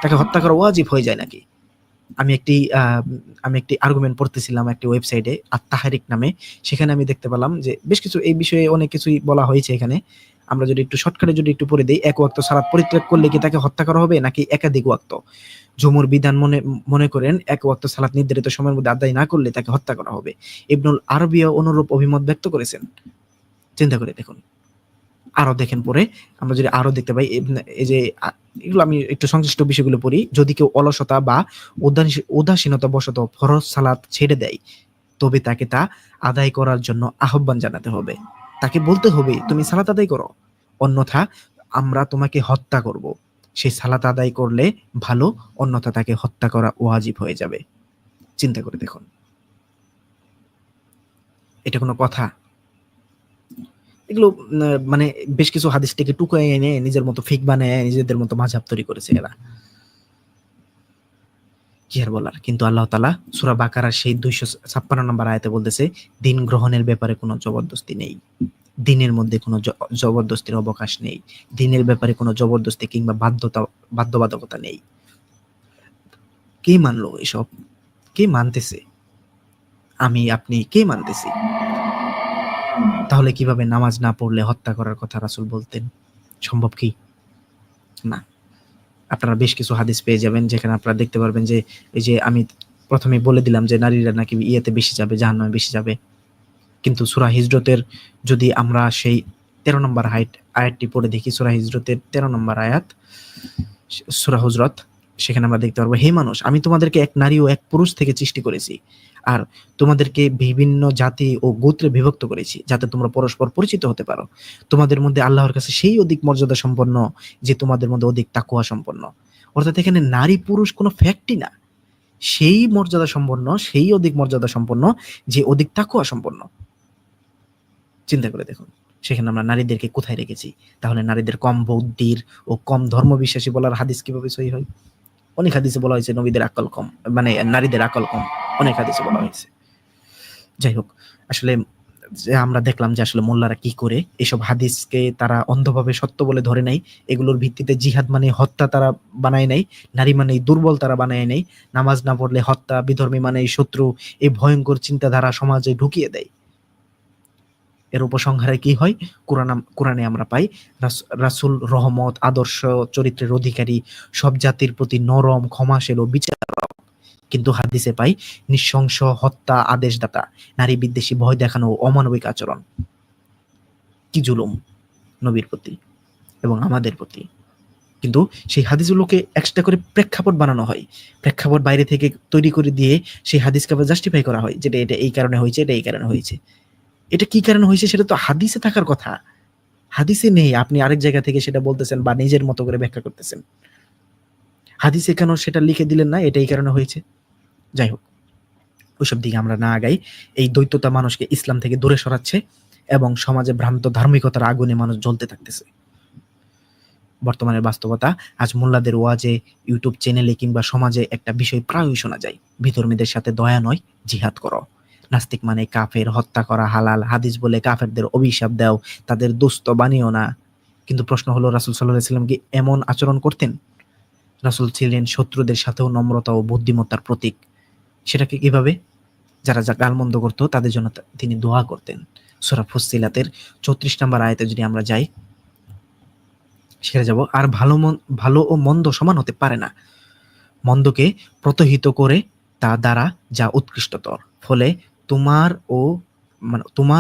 Speaker 1: তাকে হত্যা করা ওয়াজিব হয়ে যায় নাকি। আমি একটি আর্গুমেন্ট পড়তেছিলাম একটি ওয়েবসাইটে আত-তাহরিক নামে, সেখানে আমি দেখতে পেলাম যে বেশ কিছু এই বিষয়ে অনেক কিছুই বলা হয়েছে এখানে। আমরা যদি একটু শর্টকাটে যদি একটু পড়ে দেই, এক ওয়াক্ত সালাত পরিত্যাগ করলে কি তাকে হত্যা করা হবে, নাকি একাধিক ওয়াক্ত? জুমুর বিধান মনে করেন এক ওয়াক্ত সালাত নির্ধারিত সময়ের মধ্যে আদায় না করলে তাকে হত্যা করা হবে। ইবনুল আরবিয়া অনুরূপ অভিমত ব্যক্ত করেছেন। চিন্তা করে দেখুন। আরো দেখেন পরে, আমরা যদি আরো দেখতে পাই, এই যে এগুলো আমি একটু সংশ্লিষ্ট বিষয়গুলো পড়ি। যদি কেউ অলসতা বা উদাসীনতা বশত ফরজ সালাত ছেড়ে দেয়, তবে তাকে তা আদায় করার জন্য আহ্বান জানাতে হবে, তাকে বলতে হবে তুমি সালাত আদায় করো, অন্যথা আমরা তোমাকে হত্যা করব। সেই সালাত আদায় করলে ভালো, অন্যথা তাকে হত্যা করা ওয়াজিব হয়ে যাবে। চিন্তা করে দেখুন, এটা কোনো কথা? এগুলো মানে বেশ কিছু হাদিস থেকে টুকাই এনে নিজের মতো ফিক বানায় নিজেদের মতো মাযহাব তৈরি করেছে এরা। কি আর বলার। কিন্তু আল্লাহ তাআলা সূরা বাকারার সেই 256 নম্বর আয়াতে বলতেছে, দিন গ্রহণের ব্যাপারে কোনো জবরদস্তি নেই। দিনের মধ্যে কোনো জবরদস্তির অবকাশ নেই। দিনের ব্যাপারে কোনো জবরদস্তি কিংবা বাধ্যবাধকতা নেই। কে মানলো এসব? কে মানতেছে? আমি, আপনি, কে মানতেছি? তাহলে কিভাবে নামাজ না পড়লে হত্যা করার কথা রাসূল বলতেন? সম্ভব কি? না। আপনারা বেশ কিছু হাদিস পেয়ে যাবেন যেখানে আপনারা দেখতে পারবেন যে এই যে আমি প্রথমেই বলে দিলাম যে নারীরা নাকি ইয়েতে বেশি যাবে, জাহান্নামে বেশি যাবে। কিন্তু সূরা হিজরতের যদি আমরা সেই 13 নম্বর আয়াতটি পড়ে দেখি, সূরা হিজরতের 13 নম্বর আয়াত, সূরা হুজরাত, সেখানে আমরা দেখতে পারবো, হে মানুষ, আমি তোমাদেরকে এক নারী ও এক পুরুষ থেকে সৃষ্টি করেছি, আর তোমাদেরকে বিভিন্ন জাতি ও গোত্রে বিভক্ত করেছি যাতে তোমরা পরস্পর পরিচিত হতে পারো। তোমাদের মধ্যে আল্লাহর কাছে সেই অধিক মর্যাদা সম্পন্ন যে তোমাদের মধ্যে অধিক তাকওয়া সম্পন্ন। অর্থাৎ এখানে নারী পুরুষ কোনো ফ্যাক্টই না, সেই মর্যাদা সম্পন্ন, সেই অধিক মর্যাদা সম্পন্ন যে অধিক তাকওয়া সম্পন্ন। চিন্তা করে দেখুন, সেখানে আমরা নারীদেরকে কোথায় রেখেছি? তাহলে নারীদের কম বুদ্ধির ও কম ধর্মবিশ্বাসী বলার হাদিস কিভাবে সহি হয়? অনেক হাদিসে বলা হয়েছে নবীদের আকল কম, মানে নারীদের আকল কম, অনেক হাদিসে বলা হয়েছে। যাই হোক, আসলে যে আমরা দেখলাম যে আসলে মোল্লারা কি করে এসব হাদিসকে তারা অন্ধভাবে সত্য বলে ধরে নাই, এগুলোর ভিত্তিতে জিহাদ মানে হত্যা তারা বানায় নাই, নারী মানে দুর্বল তারা বানায় নাই, নামাজ না পড়লে হত্যা, বিধর্মী মানে শত্রু, এই ভয়ঙ্কর চিন্তাধারা সমাজে ঢুকিয়ে দেয়। এর উপসংহারে কি হয়? কোরআনে আমরা পাই রাসূল রহমত, আদর্শ চরিত্রের অধিকারী, সব জাতির প্রতি নরম, ক্ষমাশীল ও বিচারক। কিন্তু হাদিসে পাই নৃশংস, হত্যা, আদেশদাতা, নারী বিদ্বেষী, ভয় দেখানো ও অমানবিক আচরণ। কি জুলুম নবীর প্রতি এবং আমাদের প্রতি। কিন্তু সেই হাদিসগুলোকে এক্সট্রা করে প্রেক্ষাপট বানানো হয়, প্রেক্ষাপট বাইরে থেকে তৈরি করে দিয়ে সেই হাদিসকে আবার জাস্টিফাই করা হয়, যেটা এটা এই কারণে হয়েছে, এটা এই কারণে হয়েছে। এটা কি কারণে হয়েছে সেটা তো হাদিসে থাকার কথা, হাদিসে নেই। আপনি আরেক জায়গা থেকে সেটা বলতেছেন বা নিজের মতো করে ব্যাখ্যা করতেছেন। হাদিসে কেন সেটা লিখে দিলেন না এটা এই কারণে হয়েছে? যাই হোক, ওইসব দিকে আমরা না আগাই। এই দ্বৈততা মানুষকে ইসলাম থেকে দূরে সরাচ্ছে এবং সমাজে ভ্রান্ত ধার্মিকতার আগুনে মানুষ জ্বলতে থাকতেছে। বর্তমানের বাস্তবতা, আজ মোল্লাদের ওয়াজে, ইউটিউব চ্যানেলে কিংবা সমাজে একটা বিষয় প্রায়ই শোনা যায়, বিধর্মীদের সাথে দয়া নয়, জিহাদ করো। নাস্তিক মানে কাফের, হত্যা করা হালাল, হাদিস বলে কাফেরদের অভিশাপ দাও, তাদের দোস্ত বানিও না। কিন্তু প্রশ্ন হলো, রাসূল সাল্লাল্লাহু আলাইহি ওয়াসাল্লাম কি এমন আচরণ করতেন? রাসূল ছিলেন শত্রুদের সাথেও নম্রতা ও বুদ্ধিমত্তার প্রতীক। সেটাকে কিভাবে? যারা গালমন্দ করতো তাদের জন্য তিনি দোয়া করতেন। সূরা ফুসসিলাতের 34 নম্বর আয়াতে যদি আমরা যাই, সেরে যাব। আর ভালো ও মন্দ সমান হতে পারে না, মন্দকে প্রতহিত করে তা দ্বারা যা উৎকৃষ্টতর, ফলে তোমার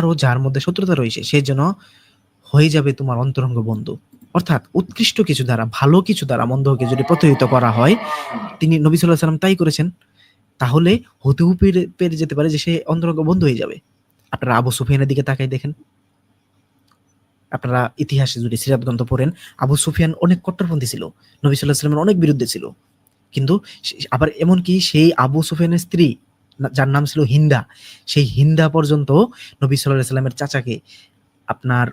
Speaker 1: ও যার মধ্যে শত্রুতা রয়েছে সে যেন হয়ে যাবে তোমার অন্তরঙ্গ বন্ধু। অর্থাৎ উৎকৃষ্ট কিছু দ্বারা, ভালো কিছু দ্বারা মন্দকে যদি প্রতহিত করা হয়, তিনি নবী সাল্লাল্লাহু আলাইহি সাল্লাম তাই করেছেন, তাহলে হতেও পেরে যেতে পারে যে সে অন্তরঙ্গ বন্ধু হয়ে যাবে। আপনারা আবু সুফিয়ানের দিকে তাকাই দেখেন, আপনারা ইতিহাসে যদি সিরাত গ্রন্থ পড়েন, আবু সুফিয়ান অনেক কট্টরপন্থী ছিল, নবী সাল্লাল্লাহু আলাইহি সাল্লামের অনেক বিরুদ্ধে ছিল। কিন্তু আবার এমনকি সেই আবু সুফিয়ানের স্ত্রী, যার নাম ছিল হিন্দা, সেই হিন্দা পর্যন্ত নবী সাল্লাল্লাহু আলাইহি সাল্লামের চাচাকে, আপনার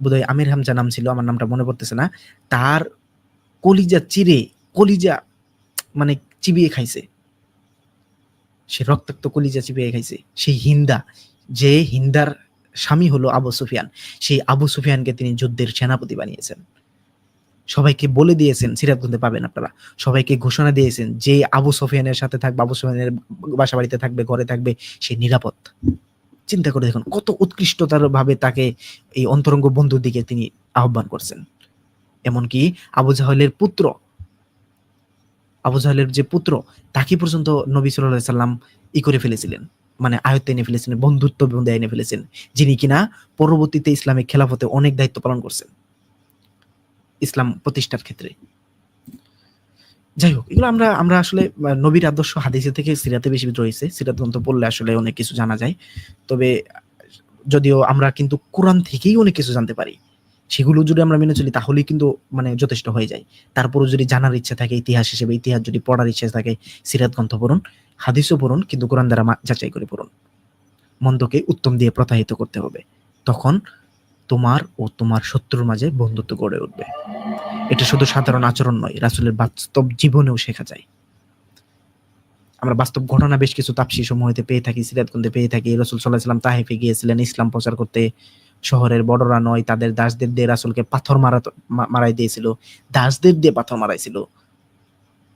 Speaker 1: বোধহয় আমির হামজা নাম ছিল, আমার নামটা মনে পড়তেছে না, তার কলিজা মানে চিবিয়ে খাইছে, সে রক্তাক্ত কলিজা চিবিয়ে খাইছে সেই হিন্দা। যে হিন্দার স্বামী হলো আবু সুফিয়ান, সেই আবু সুফিয়ানকে তিনি যুদ্ধের সেনাপতি বানিয়েছেন। সবাইকে বলে দিয়েছেন, সিরাত গ্রন্থে পাবেন আপনারা, সবাইকে ঘোষণা দিয়েছেন যে আবু সুফিয়ানের সাথে থাকবে, আবু সুফিয়ানের বাসা বাড়িতে থাকবে, ঘরে থাকবে, সে নিরাপদ। চিন্তা করে দেখুন কত উৎকৃষ্টতার ভাবে তাকে এই অন্তরঙ্গ বন্ধুর দিকে তিনি আহ্বান করছেন। এমনকি আবু জাহেলের যে পুত্র, তাকে পর্যন্ত নবী সাল্লাল্লাহু আলাইহি সাল্লাম করে ফেলেছিলেন, মানে আয়ত্তে এনে ফেলেছিলেন, বন্ধুত্ব বন্ধে এনে ফেলেছেন, যিনি কিনা পরবর্তীতে ইসলামিক খেলাফতে অনেক দায়িত্ব পালন করছেন ইসলাম প্রতিষ্ঠার ক্ষেত্রে। যাই হোক, এগুলো আমরা আমরা আসলে নবীর আদর্শ হাদিসে থেকে সিরাতে বেশি রয়েছে। সিরাত গ্রন্থ পড়লে আসলে অনেক কিছু জানা যায়। তবে যদিও আমরা কিন্তু কোরআন থেকেই অনেক কিছু জানতে পারি। সেগুলো যদি আমরা মেনে চলি তাহলেই কিন্তু মানে যথেষ্ট হয়ে যায়। তারপরেও যদি জানার ইচ্ছা থাকে ইতিহাস হিসেবে, ইতিহাস যদি পড়ার ইচ্ছা থাকে, সিরাত গ্রন্থ পড়ুন, হাদিসও পড়ুন, কিন্তু কোরআন দ্বারা যাচাই করে পড়ুন। মন্দকে উত্তম দিয়ে প্রতারিত করতে হবে। তখন তোমার ও তোমার শত্রুর মাঝে বন্ধুত্ব গড়ে উঠবে। এটা শুধু সাধারণ আচরণ নয়, রাসূলের বাস্তব জীবনেও শেখা যায়। আমরা বাস্তব ঘটনা বেশ কিছু তাফসীর সমূহতে পেয়ে থাকি, সিরাত গ্রন্থে পেয়ে থাকি। রাসূল সাল্লাল্লাহু আলাইহি ওয়াসাল্লাম তায়েফে গিয়েছিলেন ইসলাম প্রচার করতে। শহরের বড়রা নয়, তাদের দাসদের দিয়ে রাসূলকে পাথর মারাই দিয়েছিল। দাসদের দিয়ে পাথর মারাইছিল।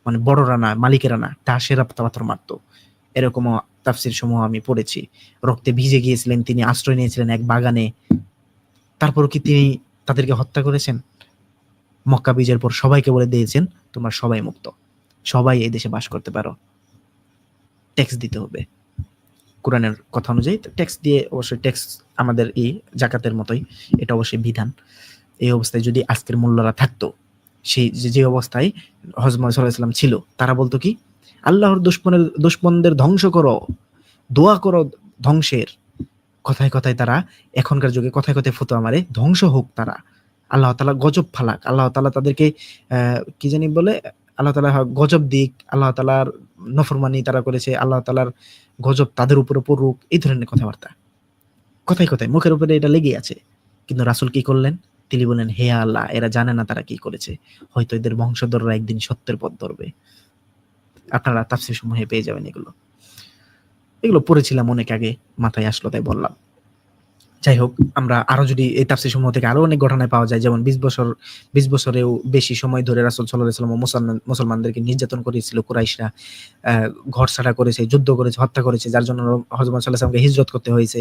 Speaker 1: মানে বড়রা না, মালিকেরা না, দাসেরা পাথর মারতো। এরকমও তাফসীর সমূহ আমি পড়েছি। রক্তে ভিজে গিয়েছিলেন, তিনি আশ্রয় নিয়েছিলেন এক বাগানে। তারপরও কি তিনি তাদেরকে হত্যা করেছেন? মক্কা বিজয়ের পর সবাইকে বলে দিয়েছেন, তোমরা সবাই মুক্ত, সবাই এই দেশে বাস করতে পারো, ট্যাক্স দিতে হবে। কোরআনের কথা অনুযায়ী ট্যাক্স দিয়ে, অবশ্যই ট্যাক্স আমাদের জাকাতের মতোই, এটা অবশ্যই বিধান। এই অবস্থায় যদি আজকের মোল্লারা থাকতো, সেই যে অবস্থায় হযরত মুহাম্মদ সাল্লাল্লাহু আলাইহি ওয়াসাল্লাম ছিল, তারা বলতো কি, আল্লাহর দুশমনদের ধ্বংস করো, দোয়া করো ধ্বংসের। কথায় কথায় তারা এখনকার যুগে কথায় কথায় ফতোয়া মারে, ধ্বংস হোক তারা, আল্লাহ তাআলা গজব ফালাক, আল্লাহ তাআলা তাদেরকে কি জানি বলে, আল্লাহ তাআলা গজব দিক, আল্লাহ তাআলার নফরমানি তারা করেছে, আল্লাহ তাআলার গজব তাদের উপরে পড়ুক, এই ধরনের কথাবার্তা কথায় কথায় মুখের উপরে এটা লেগে আছে। কিন্তু রাসূল কি করলেন? তিনি বললেন, হে আল্লাহ, এরা জানে না তারা কি করেছে, হয়তো এদের বংশধররা একদিন সত্যের পথ ধরবে। আপনারা তাফসীর সমূহে পেয়ে যাবেন এগুলো। এগুলো পড়েছিলাম অনেক আগে, মাথায় আসলো তাই বললাম। যাই হোক, আমরা আরো যদি এই তাফসীর সমূহ থেকে আরো অনেক ঘটনায় পাওয়া যায়, যেমন 20 বছরেও বেশি সময় ধরে রাসূল সাল্লাল্লাহু আলাইহি ওয়াসাল্লাম মুসলমানদেরকে নির্যাতন করেছিল কুরাইশরা, ঘরছাড়া করেছে, যুদ্ধ করেছে, হত্যা করেছে, যার জন্য হযরত মুহাম্মদ সাল্লাল্লাহু আলাইহি ওয়াসাল্লামকে হিজরত করতে হয়েছে।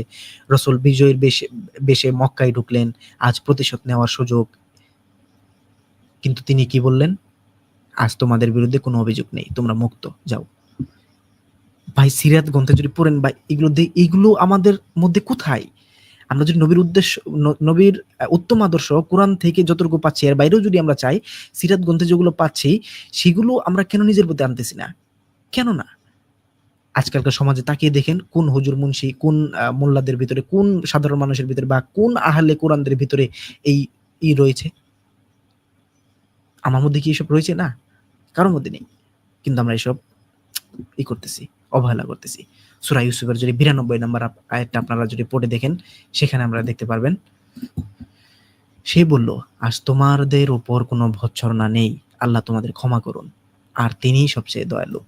Speaker 1: রাসূল বিজয়ের বেশে মক্কায় ঢুকলেন, আজ প্রতিশোধ নেওয়ার সুযোগ। কিন্তু তিনি কি বললেন? আজ তোমাদের বিরুদ্ধে কোনো অভিযোগ নেই, তোমরা মুক্ত, যাও। ভাই সিরাত গ্রন্থে যদি পড়েন ভাই, এগুলো আমাদের মধ্যে কোথায়? আমরা যদি নবীর উদ্দেশ্য, নবীর উত্তম আদর্শ কোরআন থেকে যতটুকু পাচ্ছি, এর বাইরেও যদি আমরা চাই, সিরাত গ্রন্থে যেগুলো পাচ্ছি সেগুলো আমরা কেন নিজের প্রতি আনতেছি না? কেন না? আজকালকার সমাজে তাকিয়ে দেখেন, কোন হুজুর মুন্সি, কোন মোল্লাদের ভিতরে, কোন সাধারণ মানুষের ভিতরে, বা কোন আহলে কোরআনদের ভিতরে এই রয়েছে? আমার মধ্যে কি এসব রয়েছে? না, কারোর মধ্যে নেই। কিন্তু আমরা এসব করতেছি, অবহেলা করতেছি। সূরা ইউসুফের যদি 92 নম্বর আয়াতটা আপনারা যদি পড়ে দেখেন, সেখানে আমরা দেখতে পারবেন, সে বলল, আজ তোমাদের উপর কোনো ভৎসনা নেই, আল্লাহ তোমাদের ক্ষমা করুন, আর তিনিই সবচেয়ে দয়ালু।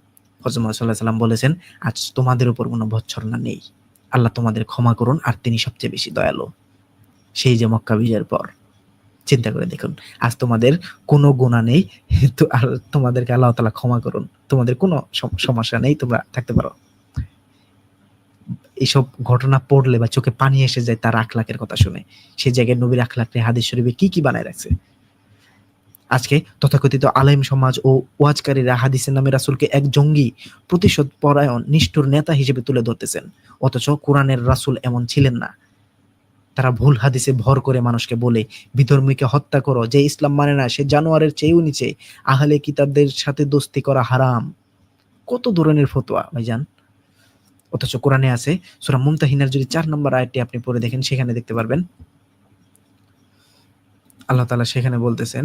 Speaker 1: হযরত মুহাম্মদ সাল্লাল্লাহু আলাইহি ওয়াসাল্লাম বলেছেন, আজ তোমাদের উপর কোনো ভৎসনা নেই, আল্লাহ তোমাদের ক্ষমা করুন, আর তিনি সবচেয়ে বেশি দয়ালু। সেই যে মক্কা বিজয়ের পর, চিন্তা করে দেখুন, আজ তোমাদের কোনো গুনাহ নেই, তো আর তোমাদেরকে আল্লাহ তাআলা ক্ষমা করুন, তোমাদের কোনো সমস্যা নেই, তোমরা থাকতে পারো। এইসব ঘটনা পড়লে বা চোখে পানি এসে যায় তার আখলাকের কথা শুনে। সেই জায়গায় নবীর আখলাককে হাদিস শরীফে কি বানায় রাখছে। আজকে তথাকথিত আলেম সমাজ ও ওয়াজকারীরা হাদিসের নামে রাসূলকে এক জঙ্গি, প্রতিশোধ পরায়ণ, নিষ্ঠুর নেতা হিসেবে তুলে ধরতেছেন। অথচ কোরআনের রাসূল এমন ছিলেন না। তারা ভুল হাদিসে ভর করে মানুষকে বলে, বিধর্মীকে হত্যা করো, যে ইসলাম মানে না সে জানোয়ারের চেয়েও নিচে, আহলে কিতাবদের সাথে দোস্তি করা হারাম। কত ধরনের ফতোয়া ভাইজান। অথচ কোরআনে আছে, সূরা মুমতাহিনার যদি 4 নম্বর আয়াতটি আপনি পড়ে দেখেন, সেখানে দেখতে পারবেন আল্লাহ তাআলা সেখানে বলতেছেন,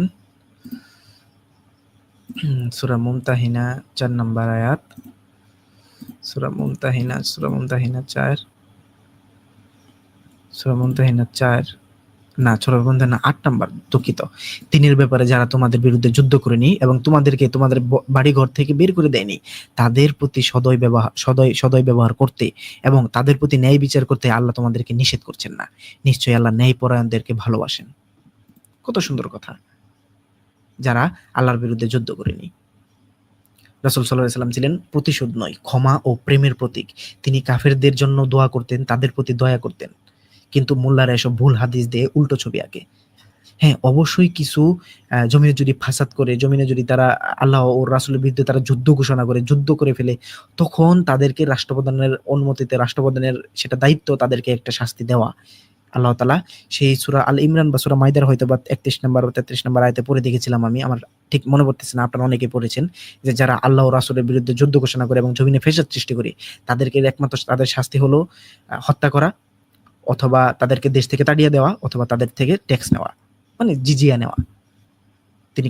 Speaker 1: সূরা মুমতাহিনা 4 নম্বর আয়াত, সূরা মুমতাহিনা 4, সূরা মুমতাহিনা 4 না, সূরা মুমতাহিনা 8 নম্বর, দুঃখিত। তিনের ব্যাপারে যারা তোমাদের বিরুদ্ধে যুদ্ধ করেনি এবং তোমাদেরকে তোমাদের বাড়িঘর থেকে বের করে দেয়নি, তাদের প্রতি সদয় ব্যবহার করতে এবং তাদের প্রতি ন্যায় বিচার করতে আল্লাহ তোমাদেরকে নিষেধ করছেন না। নিশ্চয়ই আল্লাহ ন্যায়পরায়ণদেরকে ভালোবাসেন। কত সুন্দর কথা। যারা আল্লাহর বিরুদ্ধে যুদ্ধ করেনি। রাসূল সাল্লাল্লাহু আলাইহি ওয়াসাল্লাম ছিলেন প্রতিশোধ নয়, ক্ষমা ও প্রেমের প্রতীক। তিনি কাফেরদের জন্য দোয়া করতেন, তাদের প্রতি দয়া করতেন। কিন্তু মোল্লারা এসব ভুল হাদিস দিয়ে উল্টো ছবি আঁকে। হ্যাঁ, অবশ্যই কিছু জমিনে যদি ফাসাদ করে, জমিনে যদি তারা আল্লাহ ও রাসূলের বিরুদ্ধে তারা যুদ্ধ ঘোষণা করে, যুদ্ধ করে ফেলে, তখন তাদেরকে রাষ্ট্রপ্রধানের অনুমতিতে, রাষ্ট্রপ্রধানের সেটা দায়িত্ব তাদেরকে একটা শাস্তি দেওয়া। আল্লাহ তাআলা সেই সূরা আল ইমরান বা সূরা মাইদার হয়তোবা 31 নম্বর বা 33 নম্বর আয়াতে পড়ে দেখেছিলাম আমি, আমার ঠিক মনে পড়তেছে না, আপনারা অনেকেই পড়েছেন, যে যারা আল্লাহ ও রাসূলের বিরুদ্ধে যুদ্ধ ঘোষণা করে এবং জমিনে ফ্যাসাদ সৃষ্টি করে, তাদেরকে একমাত্র তাদের শাস্তি হলো হত্যা করা, অথবা তাদেরকে দেশ থেকে তাড়িয়ে দেওয়া, অথবা তাদের থেকে ট্যাক্স নেওয়া, মানে জিজিয়া নেওয়া। তিনি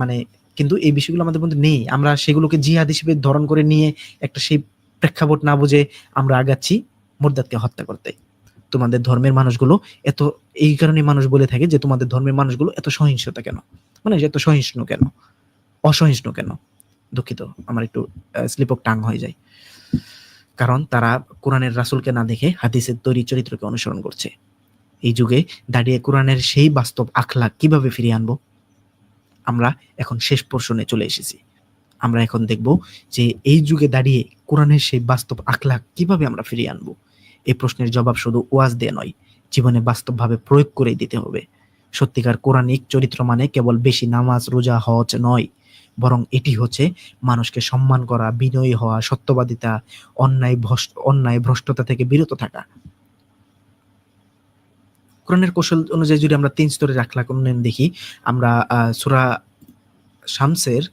Speaker 1: মানে কিন্তু এই বিষয়গুলো আমাদের মধ্যে নেই। আমরা সেগুলোকে জিহাদ হিসেবে ধরন করে নিয়ে একটা সেই প্রেক্ষাপট না বুঝে আমরা আগাচ্ছি মুরতাদকে হত্যা করতে। তোমাদের ধর্মের মানুষগুলো এত, এই কারণে মানুষ বলে থাকে যে তোমাদের ধর্মের মানুষগুলো এত সহিংসতা কেন, মানে এত সহিষ্ণু কেন, অসহিষ্ণু কেন। দুঃখিত, আমার একটু স্লিপ অফ টাং হয়ে যায়। কারণ তারা কোরআনের রাসূলকে না দেখে হাদিসের তৈরি চরিত্রকে অনুসরণ করছে। এই যুগে দাঁড়িয়ে কোরআনের সেই বাস্তব আখলাক কিভাবে ফিরিয়ে আনবো? আমরা এখন শেষ পোরশনে চলে এসেছি। আমরা এখন দেখব যে এই যুগে দাঁড়িয়ে কোরআনের সেই বাস্তব আখলাক কিভাবে আমরা ফিরিয়ে আনবো। এই প্রশ্নের জবাব শুধু ওয়াজ দিয়ে নয়, জীবনে বাস্তবভাবে প্রয়োগ করেই দিতে হবে। সত্যিকার কোরআনিক চরিত্র মানে কেবল বেশি নামাজ, রোজা, হজ নয়, বরং এটি হচ্ছে মানুষকে সম্মান করা, বিনয়ী হওয়া, সত্যবাদিতা, অন্যায় ভ্রষ্টতা থেকে বিরত থাকা। কোরআনের কৌশল অনুযায়ী যদি আমরা 3 স্তরের আখলাক উন্নয়ন দেখি, আমরা সূরা শামসের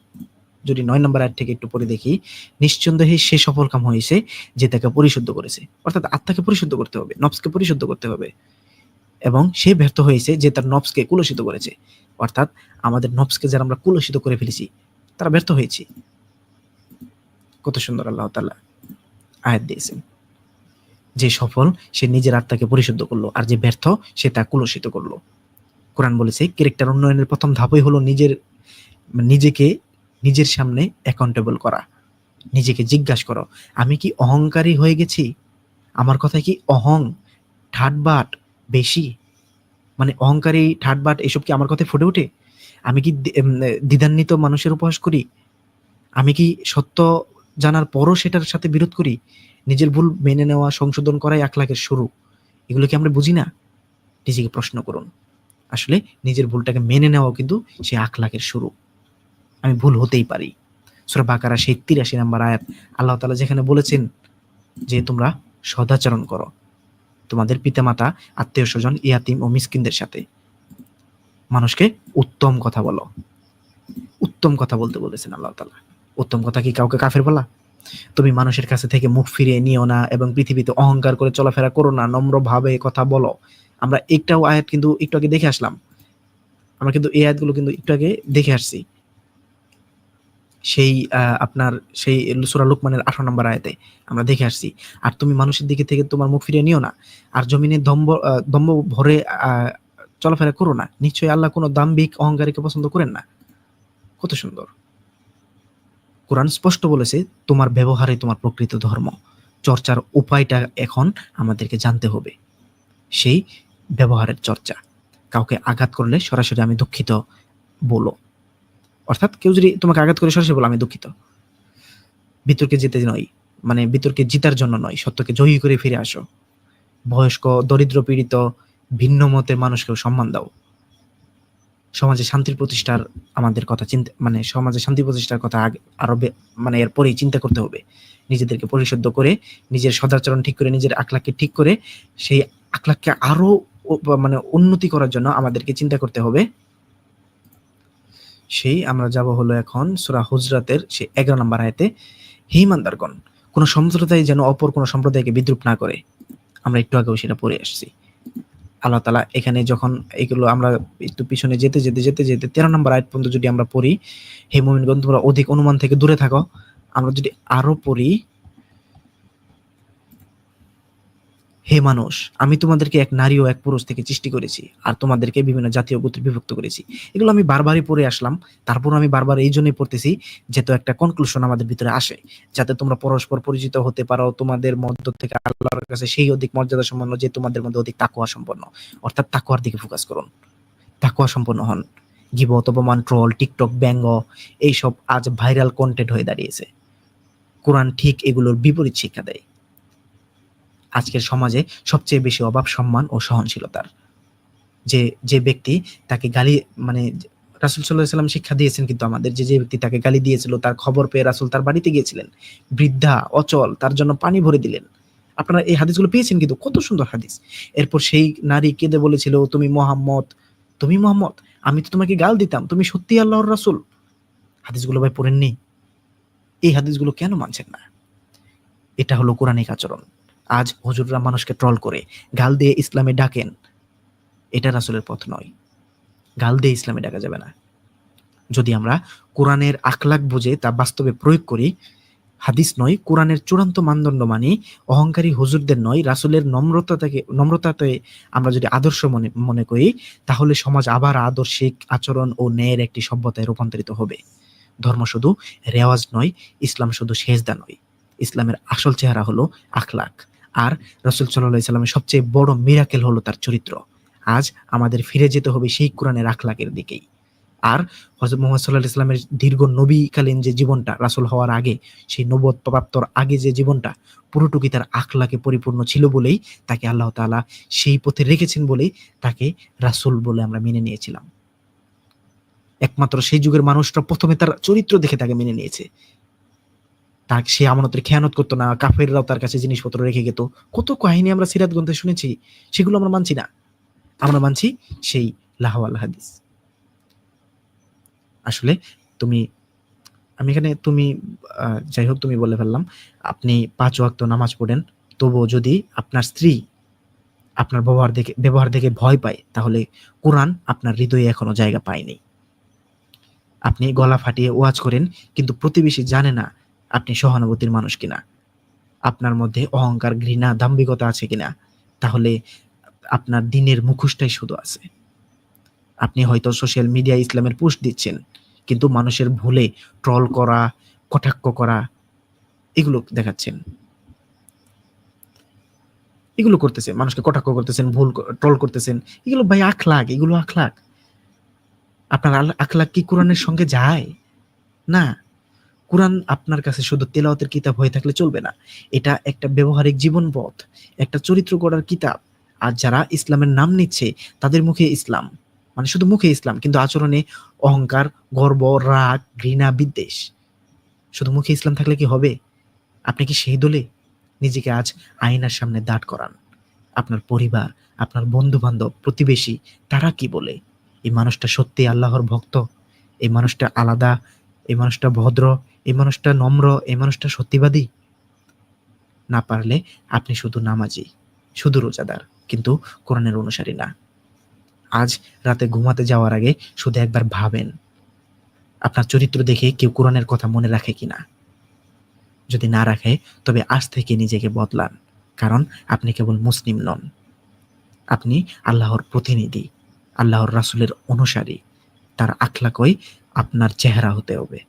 Speaker 1: যদি 9 নম্বর আয়াত থেকে একটু পড়ে দেখি, নিঃসন্দেহে সে সফল কাম হয়েছে যে তাকে পরিশুদ্ধ করেছে। অর্থাৎ আত্মাকে পরিশুদ্ধ করতে হবে, নফসকে পরিশুদ্ধ করতে হবে। এবং সে ব্যর্থ হয়েছে যে তার নফসকে কুলসিত করেছে। অর্থাৎ আমাদের নফসকে যারা আমরা কুলসিত করে ফেলেছি, তারা ব্যর্থ হয়েছে। কত সুন্দর আল্লাহ তাআলা আয়াত দিয়েছেন। যে সফল সে নিজের আত্মাকে পরিশুদ্ধ করলো, আর যে ব্যর্থ সে তা কুলসিত করলো। কোরআন বলেছে ক্যারেক্টার উন্নয়নের প্রথম ধাপই হলো নিজেকে নিজের সামনে অ্যাকাউন্টেবল করা। নিজেকে জিজ্ঞাসা করো, আমি কি অহংকারী হয়ে গেছি? আমার কথায় কি ঠাটবাট বেশি? মানে অহংকারী, ঠাটবাট এসব কি আমার কথায় ফুটে ওঠে? আমি কি দ্বিধান্বিত মানুষের উপহাস করি? আমি কি সত্য জানার পরও সেটার সাথে বিরোধ করি? নিজের ভুল মেনে নেওয়া, সংশোধন করাই আখলাকের শুরু। এগুলো কি আমরা বুঝি না? নিজেকে প্রশ্ন করুন। আসলে নিজের ভুলটাকে মেনে নেওয়াও কিন্তু সে আখলাকের শুরু। আমি ভুল হতেই পারি। সূরা বাকারা সেই 83 নম্বর আয়াত, আল্লাহ তাআলা যেখানে বলেছেন যে তোমরা সদাচরণ করো তোমাদের পিতামাতা, আত্মীয়-স্বজন, ইয়াতীম ও মিসকিনদের সাথে। মানুষকে উত্তম কথা বলো। উত্তম কথা বলতে বলেছেন আল্লাহ তাআলা। উত্তম কথা কি কাউকে কাফের বলা? তুমি মানুষের কাছে থেকে মুখ ফিরিয়ে নিও না এবং পৃথিবীতে অহংকার করে চলাফেরা করো না, নম্রভাবে কথা বলো। আমরা একটাও আয়াত কিন্তু একটু আগে দেখে আসলাম। আমরা কিন্তু এই আয়াতগুলো কিন্তু একটু আগে দেখে আসছি। সেই আপনার সেই সূরা লুকমানের 18 নম্বর আয়াতে আমরা দেখে আসছি। আর তুমি মানুষের দিকে থেকে তোমার মুখ ফিরিয়ে নিও না, আর জমিনে দম্ভ ভরে চলাফেরা করো না। নিশ্চয়ই আল্লাহ কোনো দাম্ভিক অহংকারীকে পছন্দ করেন না। কত সুন্দর! কোরআন স্পষ্ট বলেছে তোমার ব্যবহারে তোমার প্রকৃত ধর্ম। চর্চার উপায়টা এখন আমাদেরকে জানতে হবে। সেই ব্যবহারের চর্চা। কাউকে আঘাত করলে সরাসরি আমি দুঃখিত বলো। অর্থাৎ কেউ যদি তোমাকে আঘাত করে সরাসরি বলো আমি দুঃখিত। বিতর্কে জিতে নয়, মানে বিতর্কে জিতার জন্য নয়, সত্যকে জয়ী করে ফিরে আসো। বয়স্ক, দরিদ্র, পীড়িত, ভিন্ন মতের মানুষকেও সম্মান দাও। সমাজে শান্তির প্রতিষ্ঠার আমাদের কথা মানে সমাজে শান্তি প্রতিষ্ঠার কথা আরো মানে এরপরেই চিন্তা করতে হবে। নিজেদেরকে পরিশুদ্ধ করে, নিজের সদাচরণ ঠিক করে, নিজের আখলাককে ঠিক করে, সেই আখলাককে আরো মানে উন্নতি করার জন্য আমাদেরকে চিন্তা করতে হবে। সেই আমরা যাব হলো এখন সূরা হুজরাতের সেই 11 নম্বর আয়াতে, হে ঈমানদারগণ, কোন সম্প্রদায় যেন অপর কোন সম্প্রদায়কে বিদ্রূপ না করে। আমরা একটু আগেও সেটা পড়ে আসছি। আল্লাহ তাআলা এখানে যখন এগুলো আমরা একটু পিছনে যেতে 13 নম্বর আয়াত পর্যন্ত যদি আমরা পড়ি, হে মুমিনগণ তোমরা অধিক অনুমান থেকে দূরে থাকো। আমরা যদি আরো পড়ি, হে মানুষ, আমি তোমাদেরকে এক নারী ও এক পুরুষ থেকে সৃষ্টি করেছি, আর তোমাদেরকে বিভিন্ন জাতীয় গোত্রে বিভক্ত করেছি। এগুলো আমি বারবারই পড়ে আসলাম। তারপর আমি বারবার এই জন্যই পড়তেছি যেহেতু একটা কনক্লুশন আমাদের ভিতরে আসে, যাতে তোমরা পরস্পর পরিচিত হতে পারো। তোমাদের মধ্য থেকে আল্লাহর কাছে সেই অধিক মর্যাদা সম্পন্ন যে তোমাদের মধ্যে অধিক তাকওয়া সম্পন্ন। অর্থাৎ তাকওয়ার দিকে ফোকাস করুন, তাকওয়া সম্পন্ন হন। গীবত, অপমান, ট্রল, টিকটক, ব্যঙ্গ এইসব আজ ভাইরাল কন্টেন্ট হয়ে দাঁড়িয়েছে। কোরআন ঠিক এগুলোর বিপরীত শিক্ষা দেয়। আজকের সমাজে সবচেয়ে বেশি অভাব সম্মান ও সহনশীলতার। যে ব্যক্তি তাকে গালি, মানে রাসূল সাল্লাল্লাহু আলাইহি ওয়াসাল্লাম শিক্ষা দিয়েছেন কিন্তু আমাদের, যে ব্যক্তি তাকে গালি দিয়েছিল তার খবর পেয়ে রাসূল তার বাড়িতে গিয়েছিলেন। বৃদ্ধা অচল, তার জন্য পানি ভরে দিলেন। আপনারা এই হাদিসগুলো পেয়েছেন কিন্তু কত সুন্দর হাদিস। এরপর সেই নারী কেঁদে বলেছিল, তুমি মোহাম্মদ, তুমি মোহাম্মদ, আমি তো তোমাকে গাল দিতাম, তুমি সত্যি আল্লাহর রাসূল। হাদিসগুলো ভাই পড়েননি? এই হাদিসগুলো কেন মানছেন না? এটা হলো কোরআনিক আচরণ। আজ হুজুররা মানুষকে ট্রল করে গাল দিয়ে ইসলামে ডাকেন, এটা রাসূলের পথ নয়। গাল দিয়ে ইসলামে ডাকা যাবে না। যদি আমরা কোরআনের আখলাক বুঝে তা বাস্তবে প্রয়োগ করি, হাদিস নয় কোরআনের চূড়ান্ত মানদণ্ড মানি, অহংকারী হুজুরদের নয় রাসূলের নম্রতাতে আমরা যদি আদর্শ মনে মনে করি, তাহলে সমাজ আবার আদর্শিক আচরণ ও ন্যায়ের একটি সভ্যতায় রূপান্তরিত হবে। ধর্ম শুধু রেওয়াজ নয়, ইসলাম শুধু সেজদা নয়। ইসলামের আসল চেহারা হলো আখলাক। আর রাসূল সাল্লাল্লাহু আলাইহি সাল্লামের সবচেয়ে বড় মিরাকেল হলো তার চরিত্র। আজ আমাদের ফিরে যেতে হবে সেই কোরআনের আখলাকের দিকেই। আর হযরত মুহাম্মদ সাল্লাল্লাহু আলাইহি সাল্লামের দীর্ঘ নবীকালীন যে জীবনটা, রাসূল হওয়ার আগে, সেই নবুয়ত প্রাপ্তর আগে যে জীবনটা, পুরোটুকুই তার আখলাকে পরিপূর্ণ ছিল বলেই তাকে আল্লাহ তাআলা সেই পথে রেখেছেন বলেই তাকে রাসূল বলে আমরা মেনে নিয়েছিলাম। একমাত্র সেই যুগের মানুষরা প্রথমে তার চরিত্র দেখে তাকে মেনে নিয়েছে। তাকে সে আমানতের খেয়ানত করতো না, কাফেররাও তার কাছে জিনিসপত্র রেখে যেত। কত কাহিনী আমরা সিরাত গ্রন্থে শুনেছি, সেগুলো আমরা মানছি না। আমরা মানছি সেই লাহওয়াল হাদিস। আসলে তুমি আমি এখানে তুমি যাই হোক তুমি বলে ফেললাম। আপনি ৫ ওয়াক্ত নামাজ পড়েন, তবুও যদি আপনার স্ত্রী আপনার ব্যবহার দেখে ভয় পায়, তাহলে কোরআন আপনার হৃদয়ে এখনো জায়গা পায়নি। আপনি গলা ফাটিয়ে ওয়াজ করেন, কিন্তু প্রতিবেশী জানে না আপনি সহানুভূতির মানুষ কিনা। আপনার মধ্যে অহংকার, ঘৃণা, দাম্ভিকতা আছে কিনা, তাহলে আপনার দ্বীনের মুখোশটাই শুধু আছে। আপনি হয়তো সোশ্যাল মিডিয়ায় ইসলামের পোস্ট দিচ্ছেন, কিন্তু মানুষের ভুলে ট্রল করা, কটাক্ষ করা, এগুলো দেখাচ্ছেন। এগুলো করতেছেন, মানুষকে কটাক্ষ করতেছেন, ট্রল করতেছেন। এগুলো ভাই আখলাক, এগুলো আখলাক। আপনার আখলাক কি কোরআনের সঙ্গে যায়? না। কোরআন আপনার কাছে শুধু তেলাওয়াতের কিতাব হয়ে থাকলে চলবে না। এটা একটা ব্যবহারিক জীবন পথ, একটা চরিত্র গড়ার কিতাব। আর যারা ইসলামের নাম নিচ্ছে, তাদের মুখে ইসলাম, মানে শুধু মুখে ইসলাম, কিন্তু আচরণে অহংকার, গর্ব, রাগ, ঘৃণা, বিদ্বেষ। শুধু মুখে ইসলাম থাকলে কি হবে? আপনি কি সেই দলে? নিজেকে আজ আয়নার সামনে দাঁড় করান। আপনার পরিবার, আপনার বন্ধু-বান্ধব, প্রতিবেশী, তারা কি বলে? এই মানুষটা সত্যিই আল্লাহর ভক্ত? এই মানুষটা আলাদা? এই মানুষটা ভদ্র? এই মানুষটা নম্র? এই মানুষটা সত্যিবাদী? না পারলে আপনি শুধু নামাজি, শুধু রোজাদার, কিন্তু কোরআনের অনুসারী না। আজ রাতে ঘুমাতে যাওয়ার আগে শুধু একবার ভাবেন, আপনার চরিত্র দেখে কেউ কোরআনের কথা মনে রাখে কিনা। যদি না রাখে, তবে আজ থেকে নিজেকে বদলান। কারণ আপনি কেবল মুসলিম নন, আপনি আল্লাহর প্রতিনিধি, আল্লাহর রাসূলের অনুসারী। তার আখলাকই আপনার চেহারা হতে হবে।